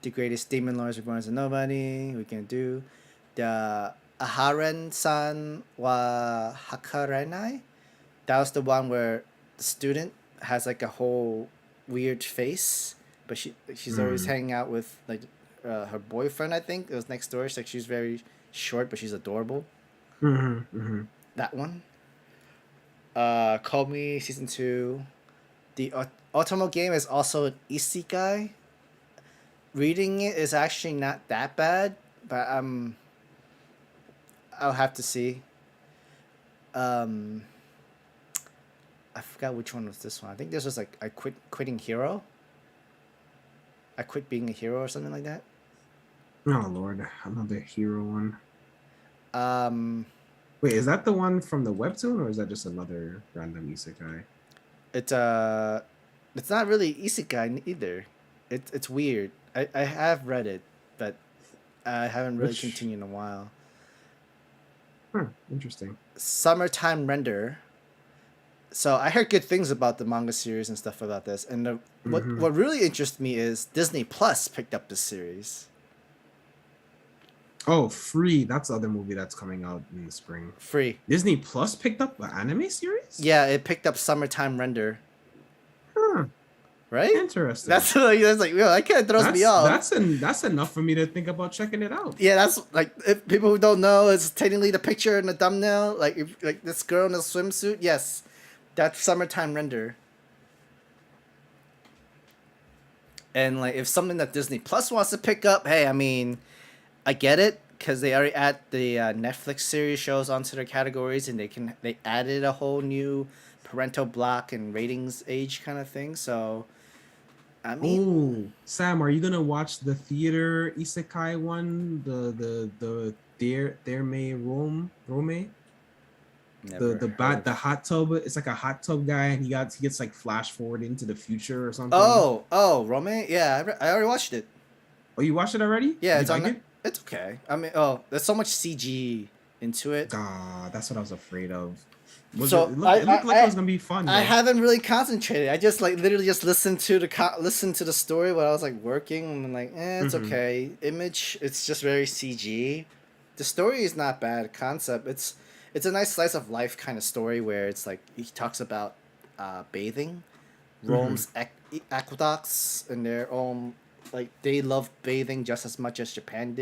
The Greatest Demon Lords Reborn as a Nobody. We can do the Aharen-san wa Hakarenai. That was the one where the student has like a whole weird face, but she's always hanging out with like her boyfriend. I think it was next door. Like she's very short, but she's adorable. That one. Call Me season 2. The Otomo game is also an isekai. Reading it is actually not that bad, but I'll have to see. I forgot which one was this one. I think this was like I quitting hero. I quit being a hero or something like that. Oh Lord, another hero one. Um, Wait, is that the one from the webtoon or is that just another random isekai? it's not really isekai either. It's weird. I have read it, but I haven't really continued in a while. Interesting. Summertime Render. So I heard good things about the manga series and stuff about this, and what really interests me is Disney Plus picked up this series. Oh, Free. That's the other movie that's coming out in the spring. Free. Disney Plus picked up an anime series? Yeah, it picked up Summertime Render. Huh. Right? Interesting. That's like yo, that kind of throws me off. That's enough for me to think about checking it out. Yeah, that's like if people who don't know, it's technically the picture in the thumbnail, like this girl in a swimsuit. Yes, that's Summertime Render. And like, if something that Disney Plus wants to pick up, hey, I mean, I get it because they already add the Netflix series shows onto their categories, and they added a whole new parental block and ratings age kind of thing. So, I mean, Oh, Sam, are you gonna watch the theater isekai one? The there may Rome? never The heard the of. hot tub. It's like a hot tub guy, and he gets like flash forward into the future or something. Oh, Rome? Yeah, I already watched it. Oh, you watched it already? Yeah, You it's like on. it? It's okay. I mean, oh, there's so much CG into it. Ah, that's what I was afraid of. So it looked like it was gonna be fun. I though. haven't really concentrated. I just like literally just listened to the story while I was like working, and I'm like, it's Mhm. okay. Image, it's just very CG. The story is not bad. Concept, it's a nice slice of life kind of story where it's like he talks about bathing, Rome's aqueducts and their own, like they love bathing just as much as Japan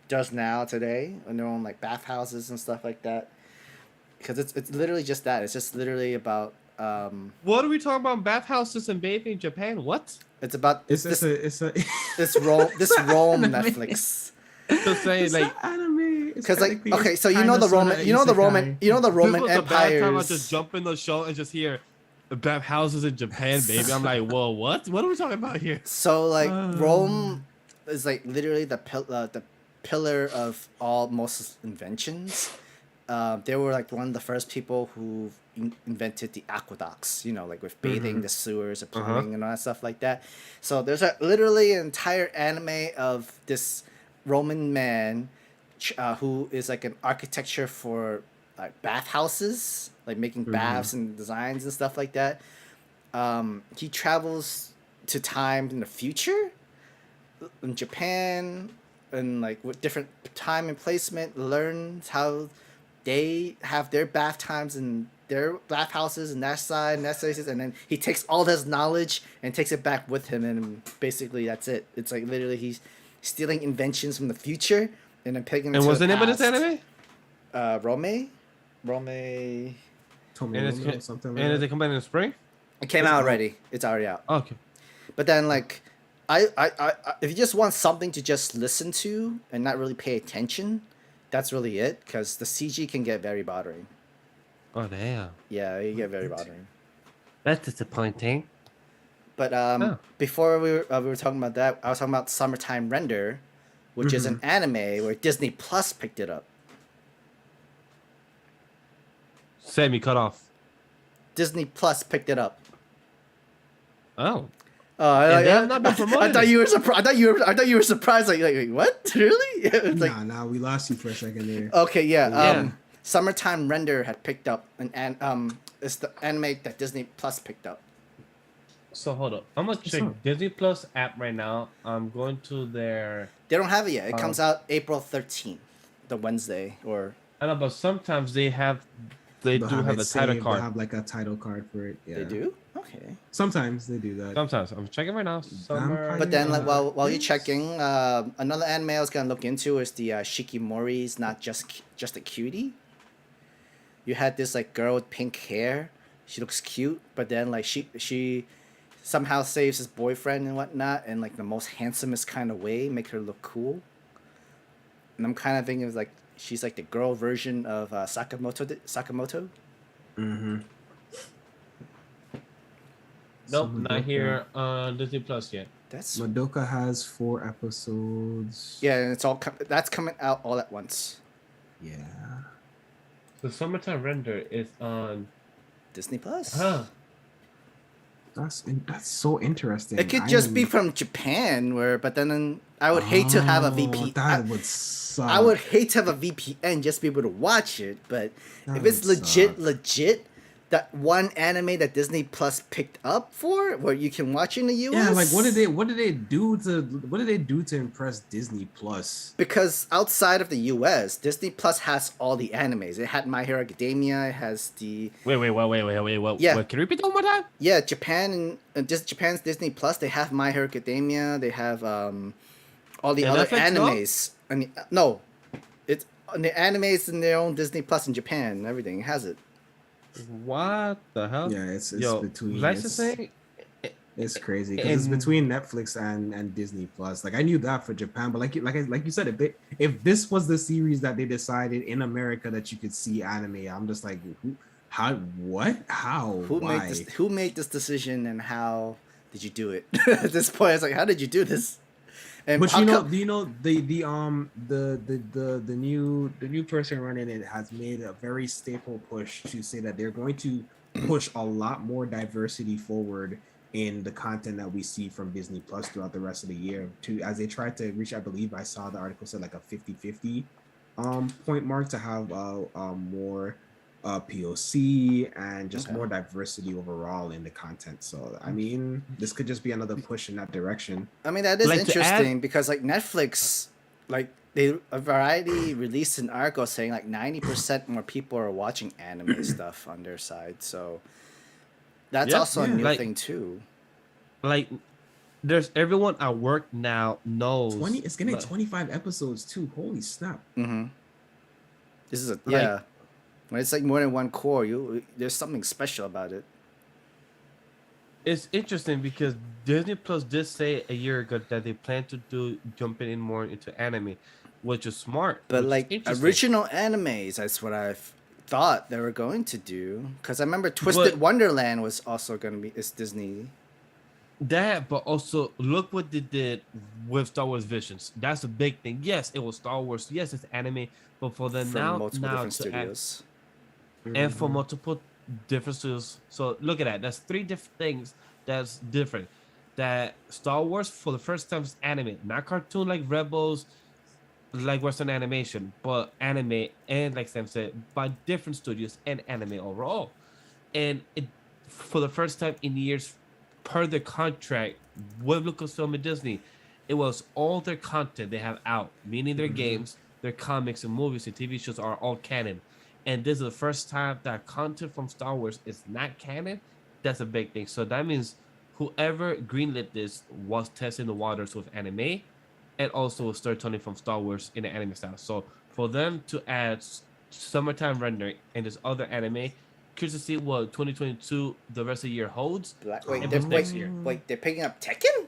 does now today, and their own like bathhouses and stuff like that. Because it's literally just that. It's just literally about What are we talking about? Bathhouses and bathing in Japan? What? it's about It's this a this Rome anime. Netflix. To say it's like an anime. It's Because like technically- okay, it's so you know kinda the sorta Roman you know the Roman isekai. you know the this Roman was the bad time I empires. just jump in the show and just hear bathhouses in Japan, baby. I'm like, whoa, what? What are we talking about here? So like Um. Rome is like literally the pillar of all most inventions. They were like one of the first people who invented the aqueducts, you know, like with bathing, the sewers, the plumbing, and all that stuff like that. So there's literally an entire anime of this Roman man who is like an architecture for like bathhouses, like making baths and designs and stuff like that. He travels to time in the future in Japan and like with different time and placement, learns how they have their bath times and their bathhouses and that side and that side, and then he takes all this knowledge and takes it back with him, and basically that's it. It's like literally he's stealing inventions from the future and then picking them And to what's the the name of this past. anime? Rome. Tomoe And it's Rome or something like and is that. it coming in the spring? It came It's out out. already. It's already out. Oh, okay. But then like I if you just want something to just listen to and not really pay attention, that's really it, because the CG can get very bothering. Oh damn. Yeah, it can get very bothering. That's disappointing. But Oh. before we were talking about that, I was talking about Summertime Render, which is an anime where Disney Plus picked it up. Sammy cut off. Disney Plus picked it up. Oh. I, they have not been I promoting thought it. you were surprised. I thought you were surprised. Like what? Really? It's like, Nah, we lost you for a second there. okay, yeah. Yeah. Summertime Render had picked up it's the anime that Disney Plus picked up. So hold up. I'm gonna check up? Disney Plus app right now. I'm going to their They don't have it yet. It comes out April 13th, the Wednesday, or I know, but sometimes they do They'll have it a title saved, card. They'll have like a title card for it. Yeah. they do. Okay. Sometimes they do that. Sometimes I'm checking right now. Summer. But then, like, while you're Yes. checking, another anime I was gonna look into is the Shikimori's Not Just a Cutie. You had this like girl with pink hair. She looks cute, but then like she somehow saves his boyfriend and whatnot, in like the most handsomest kind of way, make her look cool. And I'm kind of thinking of like she's like the girl version of Sakamoto. Mm-hmm. Nope, Some not here on Disney Plus yet. That's Madoka has 4 episodes. yeah, and it's all that's coming out all at once. Yeah. The Summertime Render is on. Disney Plus. Huh. That's so interesting. It could just be from Japan, but then I would hate to have a VPN. That would suck. I would hate to have a VPN just to be able to watch it, but That if it's would suck. legit, that one anime that Disney Plus picked up for, where you can watch in the US. Yeah, like what did they do to impress Disney Plus? Because outside of the US, Disney Plus has all the animes. It had My Hero Academia. It has the Wait. Yeah. Wait, can you repeat that one more time? Japan and just Japan's Disney Plus. They have My Hero Academia. They have all the And other Netflix, no? animes. And no, it's the animes in their own Disney Plus in Japan and everything. It has it. What the hell? Yeah, it's Yo, between licensing It's crazy because it's And between Netflix and Disney Plus. Like I knew that for Japan, but like you said, if this was the series that they decided in America that you could see anime, I'm just like, how, what, how, why? Who made this decision, and how did you do it? At this point, it's like, how did you do this? And But how come? do you know the new person running it has made a very staple push to say that they're going to push a lot more diversity forward in the content that we see from Disney Plus throughout the rest of the year to as they try to reach, I believe I saw the article said like a 50-50 point mark to have more POC and just more diversity overall in the content. So I mean, this could just be another push in that direction. I mean, that is Like, to interesting add- because like Netflix, like a Variety released an article saying like 90% more people are watching anime stuff on their side. So that's Yeah, also a new like- thing too. like, there's everyone at work now knows 20 it's getting like, 25 episodes too. Holy snap. Mm-hmm. This is a Like- yeah. When it's like more than one core, there's something special about it. It's interesting because Disney Plus did say a year ago that they plan to do jumping in more into anime, which is smart. But which is like interesting. original animes, that's what I thought they were going to do. Because I remember Twisted Wonderland was also going to be it's Disney. That, but also look what they did with Star Wars Visions. That's a big thing. Yes, it was Star Wars. Yes, it's anime, but for them From now multiple different to studios. and for multiple different studios. So look at that. That's three different things that's different. That Star Wars for the first time is anime, not cartoon like Rebels, like Western animation, but anime and like Sam said, by different studios and anime overall. And it for the first time in years, per their contract with Lucasfilm and Disney, it was all their content they have out, meaning their games, their comics and movies and TV shows are all canon. And this is the first time that content from Star Wars is not canon. That's a big thing. So that means whoever greenlit this was testing the waters with anime and also with storytelling from Star Wars in the anime style. So for them to add summertime rendering and this other anime, curious to see what 2022 the rest of the year holds. Wait, And they're, for next year. wait, they're picking up Tekken?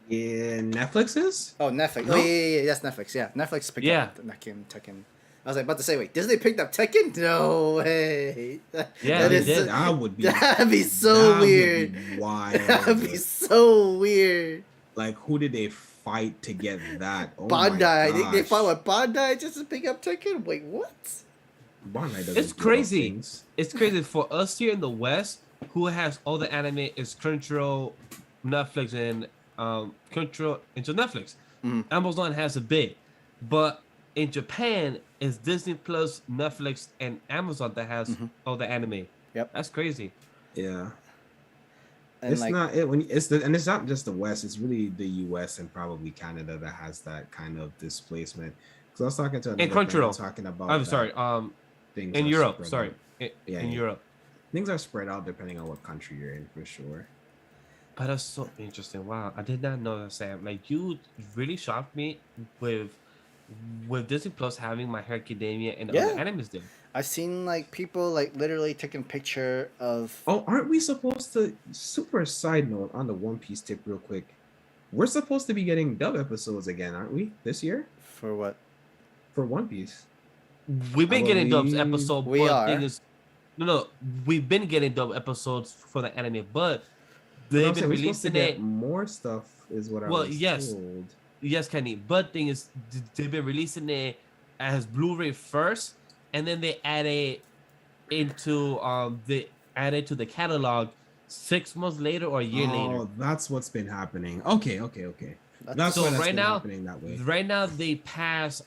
Yeah, Netflix is? Oh, Netflix. No? Oh, yeah, that's Netflix. Yeah, Netflix picked Yeah. up Tekken. I was like about to say, wait, Disney picked up Tekken? No way. Yeah, they did. That would be That'd be so that weird. Would be wild. That'd be so weird. Like, who did they fight to get that? Oh Bandai. My They gosh. fought with Bandai just to pick up Tekken? Wait, what? Bandai doesn't It's do crazy. things. It's crazy for us here in the West, who has all the anime is Crunchyroll, Netflix, and Crunchyroll into Netflix. Amazon has a bit, but in Japan, it's Disney Plus, Netflix, and Amazon that has all the anime. Yep. That's crazy. Yeah. And It's like, not it when it's the and it's not just the West, it's really the US and probably Canada that has that kind of displacement. Because I was talking to another friend Crunchyroll. talking about I'm that sorry. things In are Europe. spread Sorry. out. In Yeah. Europe. Things are spread out depending on what country you're in for sure. But that's so interesting. Wow, I did not know that, Sam. Like, you really shocked me with Disney Plus having My Hero Academia and Yeah. other animes there. I've seen like people like literally taking picture of Oh, aren't we supposed to super side note on the One Piece tip real quick? We're supposed to be getting dub episodes again, aren't we? This year? for what? For One Piece. We've been getting dubs believe episode. we but are. Thing is, no, we've been getting dub episodes for the anime, but they've I'm been saying we're supposed to releasing get it. more stuff is what I Well, was yes. told. Yes, Kenny. But thing is, they've been releasing it as Blu-ray first, and then they add it into to the catalog 6 months later or a year later. Oh, that's what's been happening. Okay. That's So why that's right been now- happening that way. Right now they pass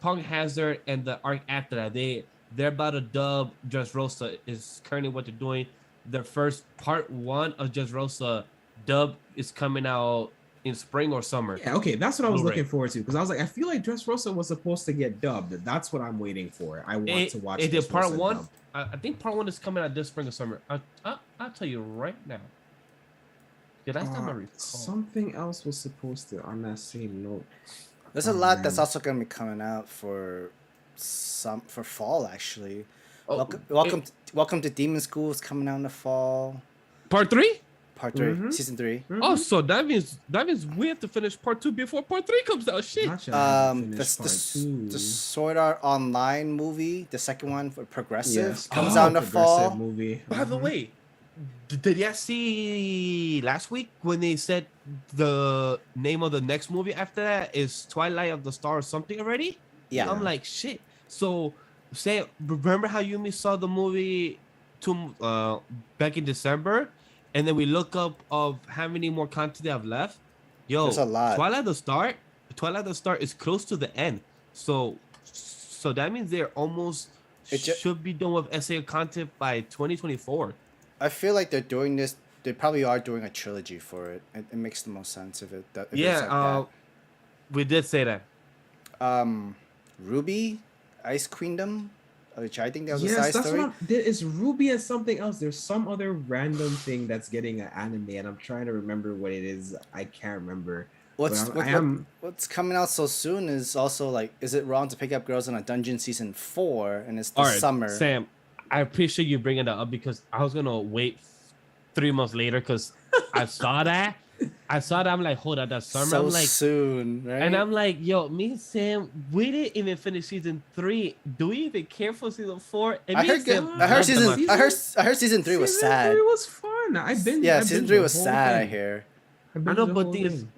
Punk Hazard and the arc after that. They're about to dub Dressrosa is currently what they're doing. Their first part 1 of Dressrosa dub is coming out in spring or summer. Yeah, okay, that's what I was Blu-ray. looking forward to because I was like, I feel like Dressrosa was supposed to get dubbed. That's what I'm waiting for. I want to watch. It did part Dressrosa 1. dubbed. I think part 1 is coming out this spring or summer. I'll tell you right now. Yeah, that's not my recall. Something else was supposed to on that same note. There's a lot that's also gonna be coming out for fall actually. Oh, Welcome to Demon School is coming out in the fall. Part 3? Part 3, Mhm. season 3. Oh, so that means we have to finish part 2 before part 3 comes out. Shit. Not yet. I haven't The, finished part two. the Sword Art Online movie, the second one for Progressive, Yes, comes Oh, out in the progressive fall. movie. By the Mhm. way, did you see last week when they said the name of the next movie after that is Twilight of the Star or something already? Yeah. I'm like, shit. So, say, remember how Yumi saw the movie back in December, and then we look up of how many more content they have left? Yo, There's a lot. Twilight of the Star is close to the end. So that means they're almost should be done with SA content by 2024. I feel like they're doing this. They probably are doing a trilogy for it. It makes the most sense if it. If it's like we did say that. that. Ruby, Ice Queendom, which I think that was a Yes, side that's story. what it's Ruby and something else. There's some other random thing that's getting an anime, and I'm trying to remember what it is. I can't remember. What's coming out so soon is also like, is it wrong to pick up girls in a dungeon season 4 and it's the summer? Sam, I appreciate you bringing that up because I was gonna wait 3 months later because I saw that. I'm like, hold on, that's summer. So I'm like, soon, right? and I'm like, yo, me and Sam, we didn't even finish season 3. Do we even care for season 4? And I heard season 3 was sad. Season 3 was fun. Season 3 was sad. I hear. I know, but we didn't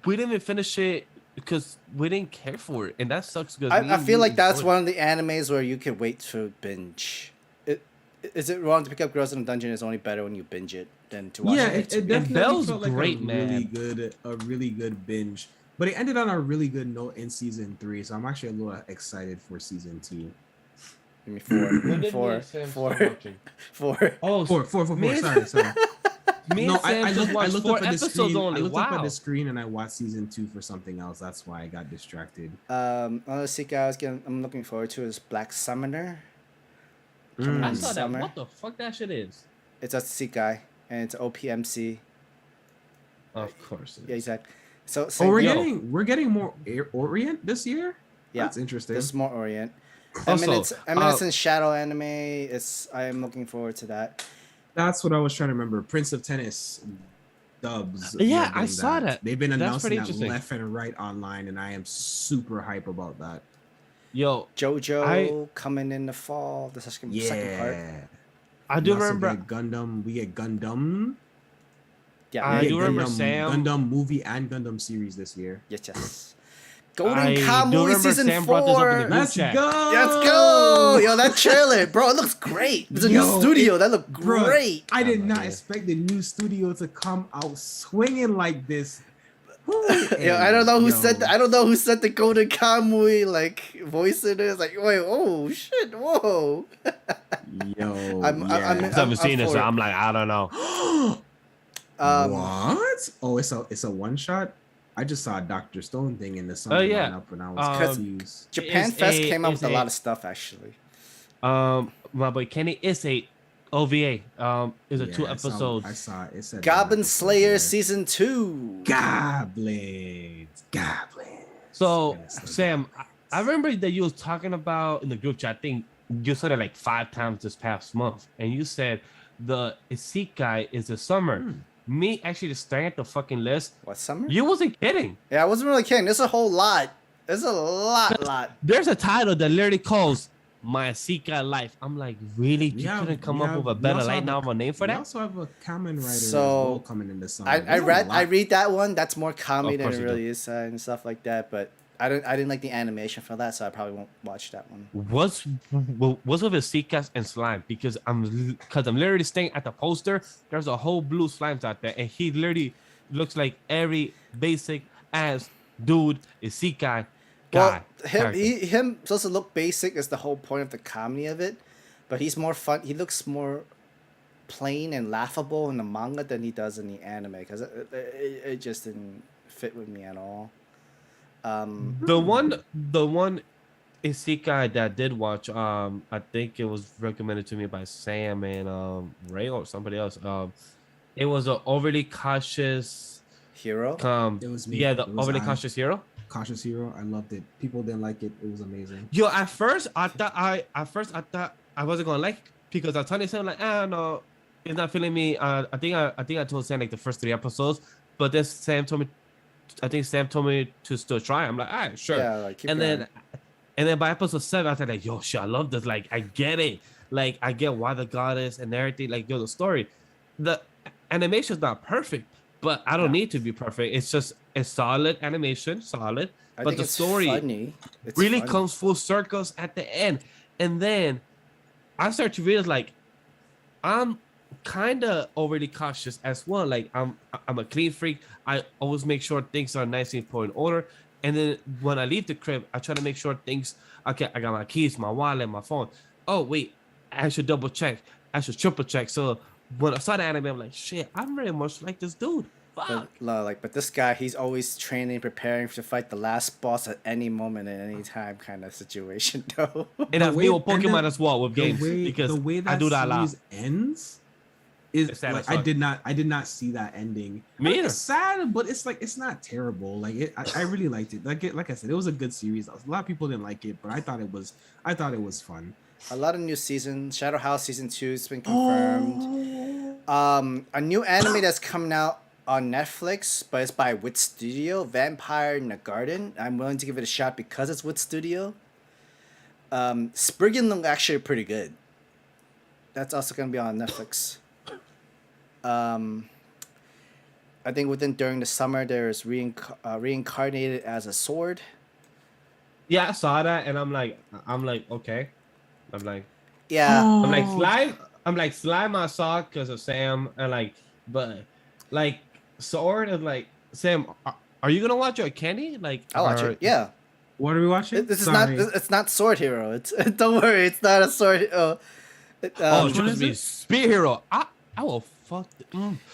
even finish it because we didn't care for it, and that sucks. Because I feel like that's one of the animes where you can wait to binge. Is it wrong to pick up girls in a dungeon? It's only better when you binge it than to watch it. It definitely Bell's felt like great, a really good binge. But it ended on a really good note in season 3, so I'm actually a little excited for season 2. Give me four. Oh, four. Sorry. Me and Sam just watched 4 episodes only. I looked up Wow. at the screen and I watched season 2 for something else. That's why I got distracted. Another sequel I'm looking forward to is Black Summoner. I saw that. What the fuck that shit is? It's a Sekai and it's OPMC. Of course. Yeah, exactly. So we're getting more Orient this year. Yeah, that's interesting. There's more Orient. Also, Eminence and Shadow anime. I am looking forward to that. That's what I was trying to remember. Prince of Tennis dubs. Yeah, I saw that. They've been announcing that interesting. left and right online, and I am super hype about that. Yo, JoJo coming in the fall. The second part. I do remember We get Gundam. Yeah, I do remember Sam. Gundam movie and Gundam series this year. Yes. Golden Kamuy season Sam 4. brought this up in the group Let's chat. go. Let's go. Yo, that trailer, bro, it looks great. It's a new studio. That looked great. I did not expect the new studio to come out swinging like this. Yo, I don't know who said that. I don't know who said the Golden Kamuy like voice in it. It's like, wait, oh shit, whoa. Yo, I haven't seen it, so I'm like, I don't know. What? Oh, it's a one shot. I just saw a Dr. Stone thing in the summer lineup when I was confused. Japan Fest came out with a lot of stuff actually. My boy Kenny is a OVA. Is a 2 episodes. I saw it. It said Goblin Slayer season 2. Goblins. So Sam, I remember that you was talking about in the group chat. I think you said it like 5 times this past month, and you said the Isekai is the summer. Me actually just staring at the fucking list. What summer? You wasn't kidding. Yeah, I wasn't really kidding. There's a whole lot. There's a lot. There's a title that literally calls My Isekai Life. I'm like, really? You couldn't come up with a better light novel name for that? We also have a Kamen Rider as well coming in the summer. I read that one. That's more comedy than it really do. is and stuff like that. But I didn't like the animation for that, so I probably won't watch that one. What's with Isekai and slime? Because I'm literally staring at the poster. There's a whole blue slimes out there, and he literally looks like every basic ass dude Isekai guy. Well, him supposed to look basic is the whole point of the comedy of it, but he's more fun. He looks more plain and laughable in the manga than he does in the anime because it just didn't fit with me at all. The one Isekai that I did watch, I think it was recommended to me by Sam and Ray or somebody else. It was an overly cautious hero. It was me. Yeah, the It was overly cautious hero. Cautious Hero. I loved it. People didn't like it. It was amazing. Yo, at first I thought I wasn't gonna like it because I told myself like, no, it's not feeling me. I think I told Sam like the first 3 episodes, but then Sam told me, I think Sam told me to still try. I'm like, all right, sure. Yeah, like keep And going. then by episode 7, I was like, yo, shit, I love this. Like, I get it. Like, I get why the goddess and everything. Like, yo, the story, the animation's not perfect, but I don't need to be perfect. It's just a solid animation, solid. I But think the it's story funny. It's really funny. comes full circles at the end. And then I start to realize, like, I'm kind of overly cautious as well. Like, I'm a clean freak. I always make sure things are nicely put in order. And then when I leave the crib, I try to make sure things. Okay, I got my keys, my wallet, my phone. Oh wait, I should double check. I should triple check. So when I saw the anime, I'm like, shit, I'm very much like this dude. Fuck. But this guy, he's always training, preparing to fight the last boss at any moment, at any time, kind of situation, though. And that's way- me with and Pokemon then as well with games because the way that I do that a lot. series ends is It's sad like as fuck. I did not see that ending. Me Like, either. it's sad, but it's like it's not terrible. Like I really liked it. Like I said, it was a good series. A lot of people didn't like it, but I thought it was fun. A lot of new seasons. Shadow House season 2 has been confirmed. A new anime that's coming out on Netflix, but it's by Wit Studio, Vampire in the Garden. I'm willing to give it a shot because it's Wit Studio. Spriggan looked actually pretty good. That's also gonna be on Netflix. I think during the summer there's reincarnated as a sword. Yeah, I saw that and I'm like, okay. Yeah. I'm like slime I saw because of Sam and like, but like Sword is like, Sam, are you gonna watch your Kenny? Like, I'll watch it. Yeah. What are we watching? This is Sorry. not. It's not Sword Hero. It's don't worry. It's not a Sword. oh, it's what supposed is to be it? Spear Hero. I will fuck.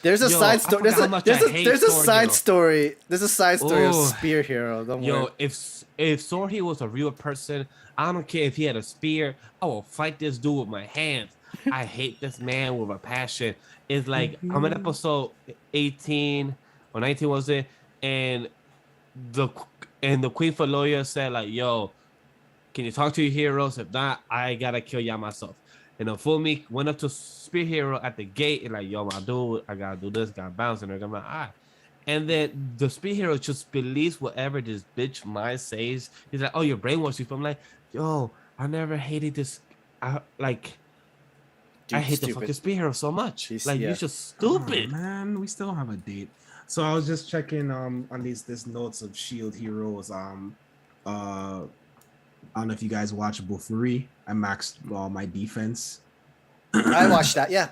There's a Yo, side I story. forgot how much I hate There's a Sword side Hero. story. There's a side story of Oh. Spear Hero. Don't Yo, worry. if Sword Hero was a real person, I don't care if he had a spear. I will fight this dude with my hands. I hate this man with a passion. It's like I'm in episode 18 or 19 was it, and the Queen Faloya said like, "Yo, can you talk to your heroes? If not, I gotta kill y'all myself." And then Fumi went up to Spear Hero at the gate and like, "Yo, my dude, I gotta do this, gotta bounce." And I'm like, "Ah." And then the Spear Hero just believes whatever this bitch mind says. He's like, "Oh, you're brainwashed." I'm like, "Yo, I never hated this. Dude, I hate the stupid. fucking Spear Hero so much. She's- Like, yeah. you're just Oh, stupid." man, we still don't have a date. So I was just checking on these notes of Shield heroes. I don't know if you guys watch Bofuri. I maxed my defense. I watched that. Yeah,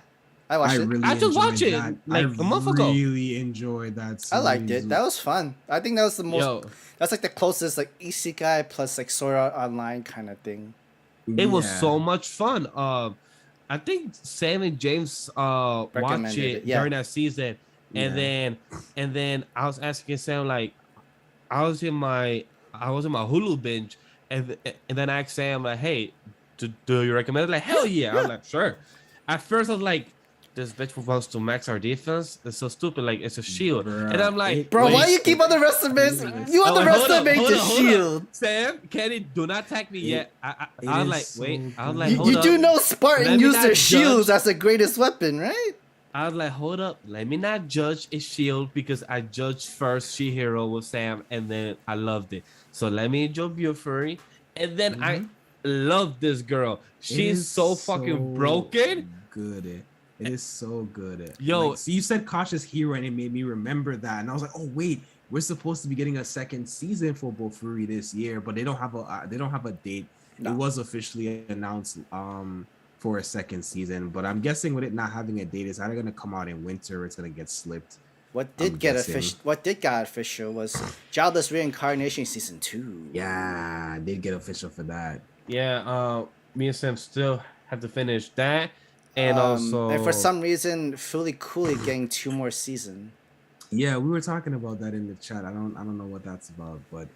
I watched it. I just watched enjoyed it, that. like, I a month ago. really enjoyed that. I liked series. it. That was fun. I think that was the most. Yo, That's like the closest like isekai plus like Sword Art Online kind of thing. it was Yeah. so much fun. I think Sam and James watched Recommended it it, yeah. during that season, and Yeah. then I was asking Sam like, I was in my Hulu binge, and then I asked Sam like, "Hey, do you recommend it?" Like, hell yeah! I'm like, sure. At first, I was like, "This bitch wants to max our defense. It's so stupid. Like, it's a shield." Bruh. And I'm like, Bro, wait, why you keep underestimating? You Oh, wait, underestimate hold the up, hold up. shield. Sam, Kenny, do not tag me yet. I it was is like, so wait. I was good. like, You, hold you up. do know Spartan Let me use not their judge. shields as the greatest weapon, right? I was like, hold up, let me not judge a shield because I judged first She-Hero with Sam and then I loved it. So let me enjoy Bufuri. And then I love this girl. It She's is so fucking broken. Good. It is so good. Yo. Like, so you said cautious hero, and it made me remember that. And I was like, oh wait, we're supposed to be getting a second season for Bofuri this year, but they don't have a date. No. It was officially announced for a second season, but I'm guessing with it not having a date, it's either gonna come out in winter or it's gonna get slipped. What did I'm get guessing. official? What did get official was Childless Reincarnation season 2. Yeah, I did get official for that. Yeah, me and Sam still have to finish that. And also, and for some reason, Fully Cooley getting 2 more seasons. Yeah, we were talking about that in the chat. I don't know what that's about, but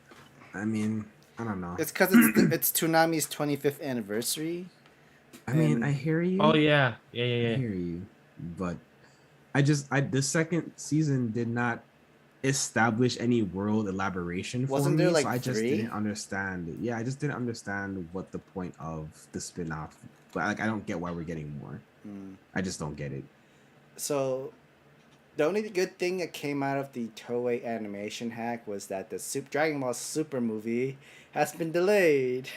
I mean, I don't know. It's because it's Toonami's 25th anniversary. I mean, I hear you. oh yeah. I hear you, but the second season did not establish any world elaboration for Wasn't me, there, like, so I just 3? didn't understand it. Yeah, I just didn't understand what the point of the spin-off. But like, I don't get why we're getting more. I just don't get it. So the only good thing that came out of the Toei animation hack was that the Dragon Ball Super movie has been delayed.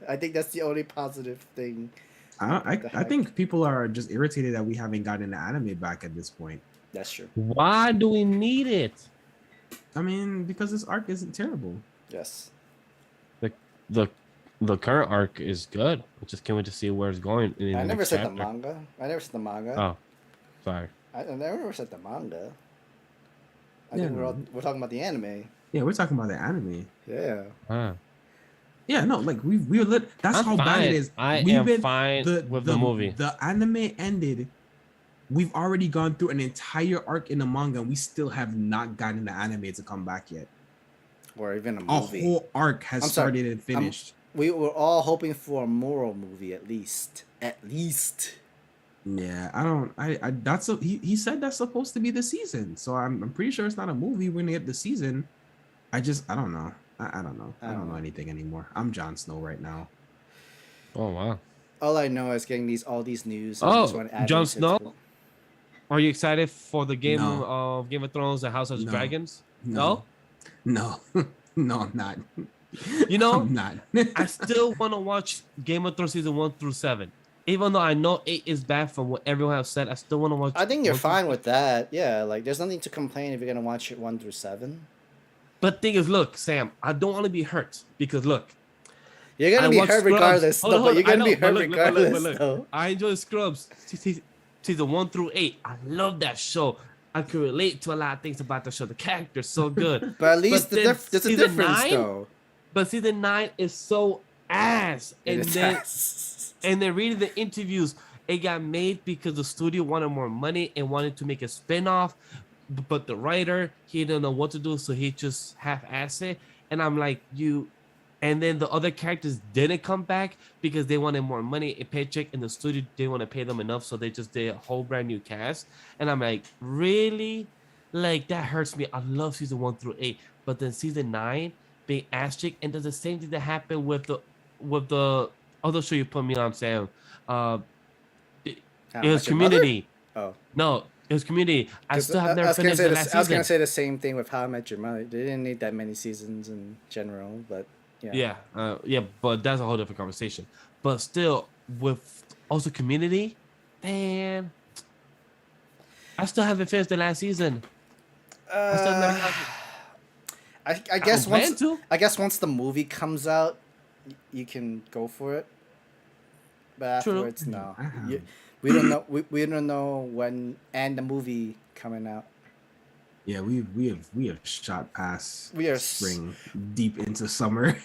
I think that's the only positive thing. I think people are just irritated that we haven't gotten the anime back at this point. That's true. Why do we need it? I mean, because this arc isn't terrible. Yes. The current arc is good. I just can't wait to see where it's going. I never said the manga. I never said the manga. Oh, sorry. I never said the manga. I think we're talking about the anime. Yeah, we're talking about the anime. Yeah. Yeah, no, like we're lit. That's how bad it is. I am fine with the movie. The anime ended. We've already gone through an entire arc in the manga, and we still have not gotten the anime to come back yet. Or even a movie. A whole arc has started and finished. We were all hoping for a moral movie, at least. At least. Yeah, I don't. That's he said that's supposed to be the season, so I'm pretty sure it's not a movie. We're gonna get the season. I don't know. I don't know. I don't know anything anymore. I'm Jon Snow right now. Oh wow. All I know is getting all these news. Jon Snow. Are you excited for the game of Game of Thrones and House of Dragons? No. No, I'm not. You know, I'm not. I still want to watch Game of Thrones season 1 through 7. Even though I know 8 is bad from what everyone has said, I still want to watch. I think you're fine with that. Yeah, like there's nothing to complain if you're gonna watch it 1 through 7. But thing is, look, Sam, I don't want to be hurt because look, you're gonna be hurt regardless. But you're gonna be hurt regardless. I enjoy Scrubs season 1 through 8. I love that show. I can relate to a lot of things about the show. The character's so good. But at least there's a difference, 9, though. But season 9 is so ass. And then reading the interviews, it got made because the studio wanted more money and wanted to make a spin-off. But the writer, he didn't know what to do, so he just half-assed it. And I'm like, and then the other characters didn't come back because they wanted more money, a paycheck, and the studio didn't want to pay them enough, so they just did a whole brand new cast. And I'm like, really? Like, that hurts me. I love season 1 through 8, but then season 9 being asterisk, and does the same thing that happened with the other show you put me on, Sam. It was Community. Oh no, it was Community. I still have never finished the last season. I was gonna say the same thing with How I Met Your Mother. They didn't need that many seasons in general, but yeah. But that's a whole different conversation. But still, with also Community, man, I still haven't finished the last season. I guess once the movie comes out, you can go for it. But afterwards, no. We don't know. We don't know when and the movie coming out. Yeah, we have shot past spring, deep into summer.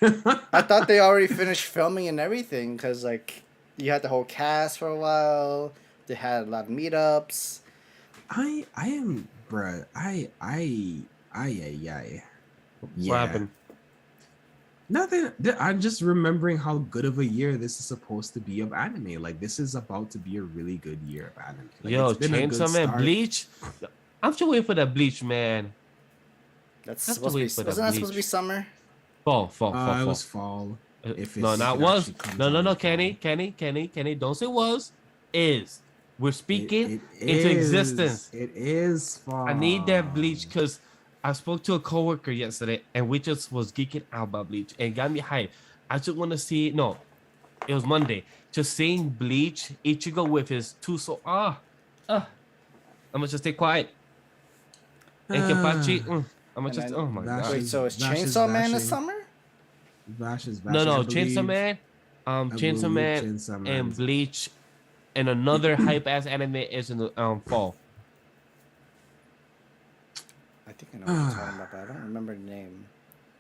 I thought they already finished filming and everything because like you had the whole cast for a while. They had a lot of meetups. I am, bruh. What happened? Nothing. I'm just remembering how good of a year this is supposed to be of anime. Like this is about to be a really good year of anime. Like, yo, Chainsaw Man, Bleach. I'm still waiting for that Bleach, man. That's supposed to be. Wasn't that supposed to be summer? Fall. It was fall. No, Kenny. Don't say was. Is. We're speaking into existence. It is fall. I need that Bleach because I spoke to a coworker yesterday and we just was geeking out about Bleach and got me hyped. I just want to see. No, it was Monday. Just seeing Bleach, Ichigo with his two I'm gonna just stay quiet. And Kenpachi, I'm gonna just. Oh my god. Wait, so is Chainsaw Man this summer? Vash is No, Chainsaw Man. Chainsaw Man and Bleach, and another hype ass anime is in the fall. I think I know what you're talking about, but I don't remember the name.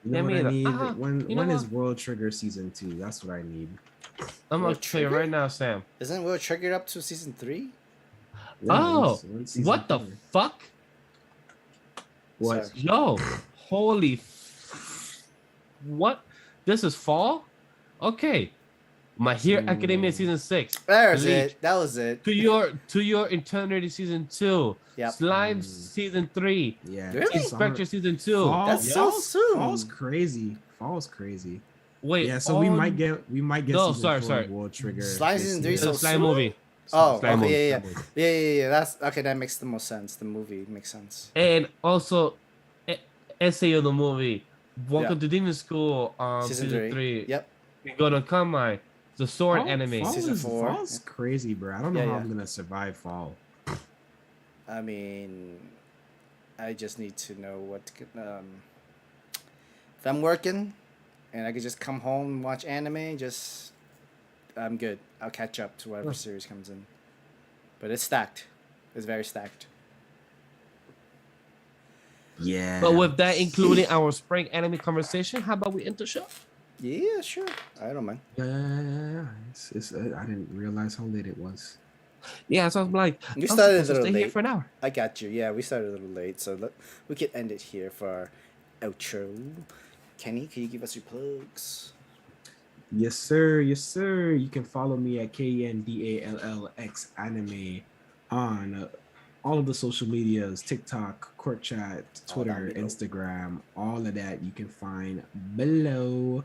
You know what I need? When is World Trigger season 2? That's what I need. I'm gonna tell you right now, Sam. Isn't World Trigger up to season 3? Yeah, what the fuck? What? Sorry. Yo, holy. What? This is fall? Okay. My Hero Academia season 6. There's it. That was it. To your Eternity season 2. Yep. Slime season 3. Yeah. Really? Inspector season 2. That's so soon. Fall's crazy. Wait. Yeah. So we might get. No, sorry. World Trigger. Slime season 3. It's So a slime soon? movie. Oh, Slam okay, movie, yeah, slam movie. yeah. That's okay. That makes the most sense. The movie makes sense. And also, essay of the movie. Yeah, Welcome to Demon School. season Season three. 3. Yep, We go to Kamai, the sword anime. Season four. Fall's crazy, bro. I don't know Yeah, how yeah. I'm gonna survive fall. I mean, I just need to know what. If I'm working, and I could just come home and watch anime, just I'm good. I'll catch up to whatever series comes in. But it's stacked. It's very stacked. Yeah. But with that, including our spring anime conversation, how about we end the show? Yeah, sure. I don't mind. Yeah. I didn't realize how late it was. Yeah, so I'm like, We I'm started a supposed to little stay here late. for an hour. I got you. Yeah, we started a little late, so we could end it here for our outro. Kenny, can you give us your plugs? Yes, sir. Yes, sir. You can follow me at KENDALLX Anime on all of the social medias, TikTok, Court Chat, Twitter, below. Instagram, all of that you can find below.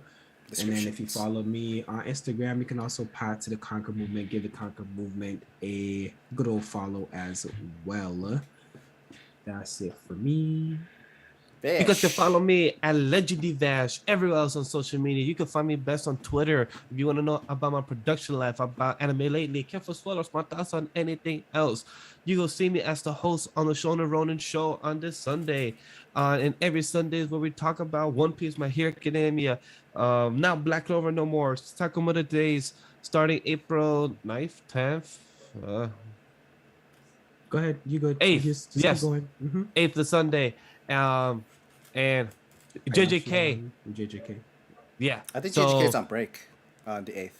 And then if you follow me on Instagram, you can also path to the Conquer Movement, give the Conquer Movement a good old follow as well. That's it for me. Vash. You guys can follow me at Legendary Vash everywhere else on social media. You can find me best on Twitter if you want to know about my production life, about anime lately, careful spoilers, my thoughts on anything else. You will see me as the host on the Shona Ronin show on this Sunday. And every Sunday is where we talk about One Piece, My Hero Academia, now Black Clover No More, Sakamoto Days, starting April 9th, 10th. Go ahead. You good. 8th. Just Yes. keep going. 8th the Sunday. And JJK. JJK. Yeah. I think so, JJK's on break on the 8th.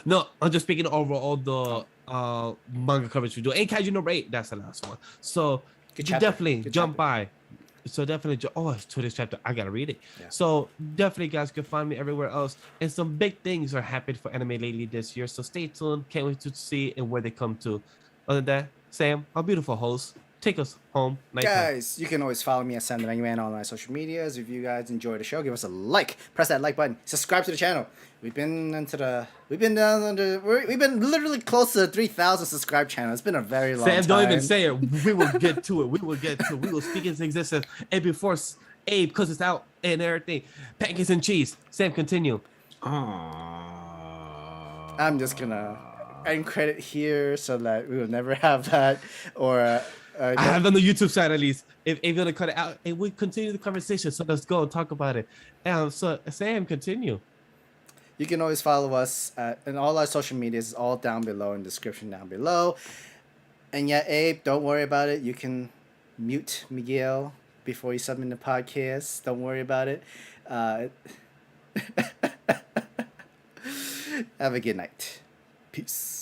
No, I'm just speaking over all the manga coverage we do. And Kaiju number 8, that's the last one. So Good you chapter. definitely Good jump chapter. by. So definitely, it's today's chapter. I gotta read it. Yeah. So definitely, guys can find me everywhere else. And some big things are happening for anime lately this year. So stay tuned. Can't wait to see and where they come to. Other than that, Sam, our beautiful host, take us home. Nighttime. Guys, you can always follow me at SamTheMangaMan on my social medias. If you guys enjoy the show, give us a like. Press that like button. Subscribe to the channel. We've been literally close to the 3,000 subscribe channel. It's been a very long time. Sam, don't even say it. We will get to it. We will speak into existence. And before Abe, because it's out and everything, pancakes and cheese. Sam, continue. I'm just gonna end credit here so that we will never have that. Or I have on the YouTube side at least. If Abe's gonna cut it out, and we continue the conversation. So let's go and talk about it. So Sam, continue. you can always follow us in all our social medias. Is all down below in the description down below. And yeah, Abe, don't worry about it. You can mute Miguel before you submit the podcast. Don't worry about it. Have a good night. Peace.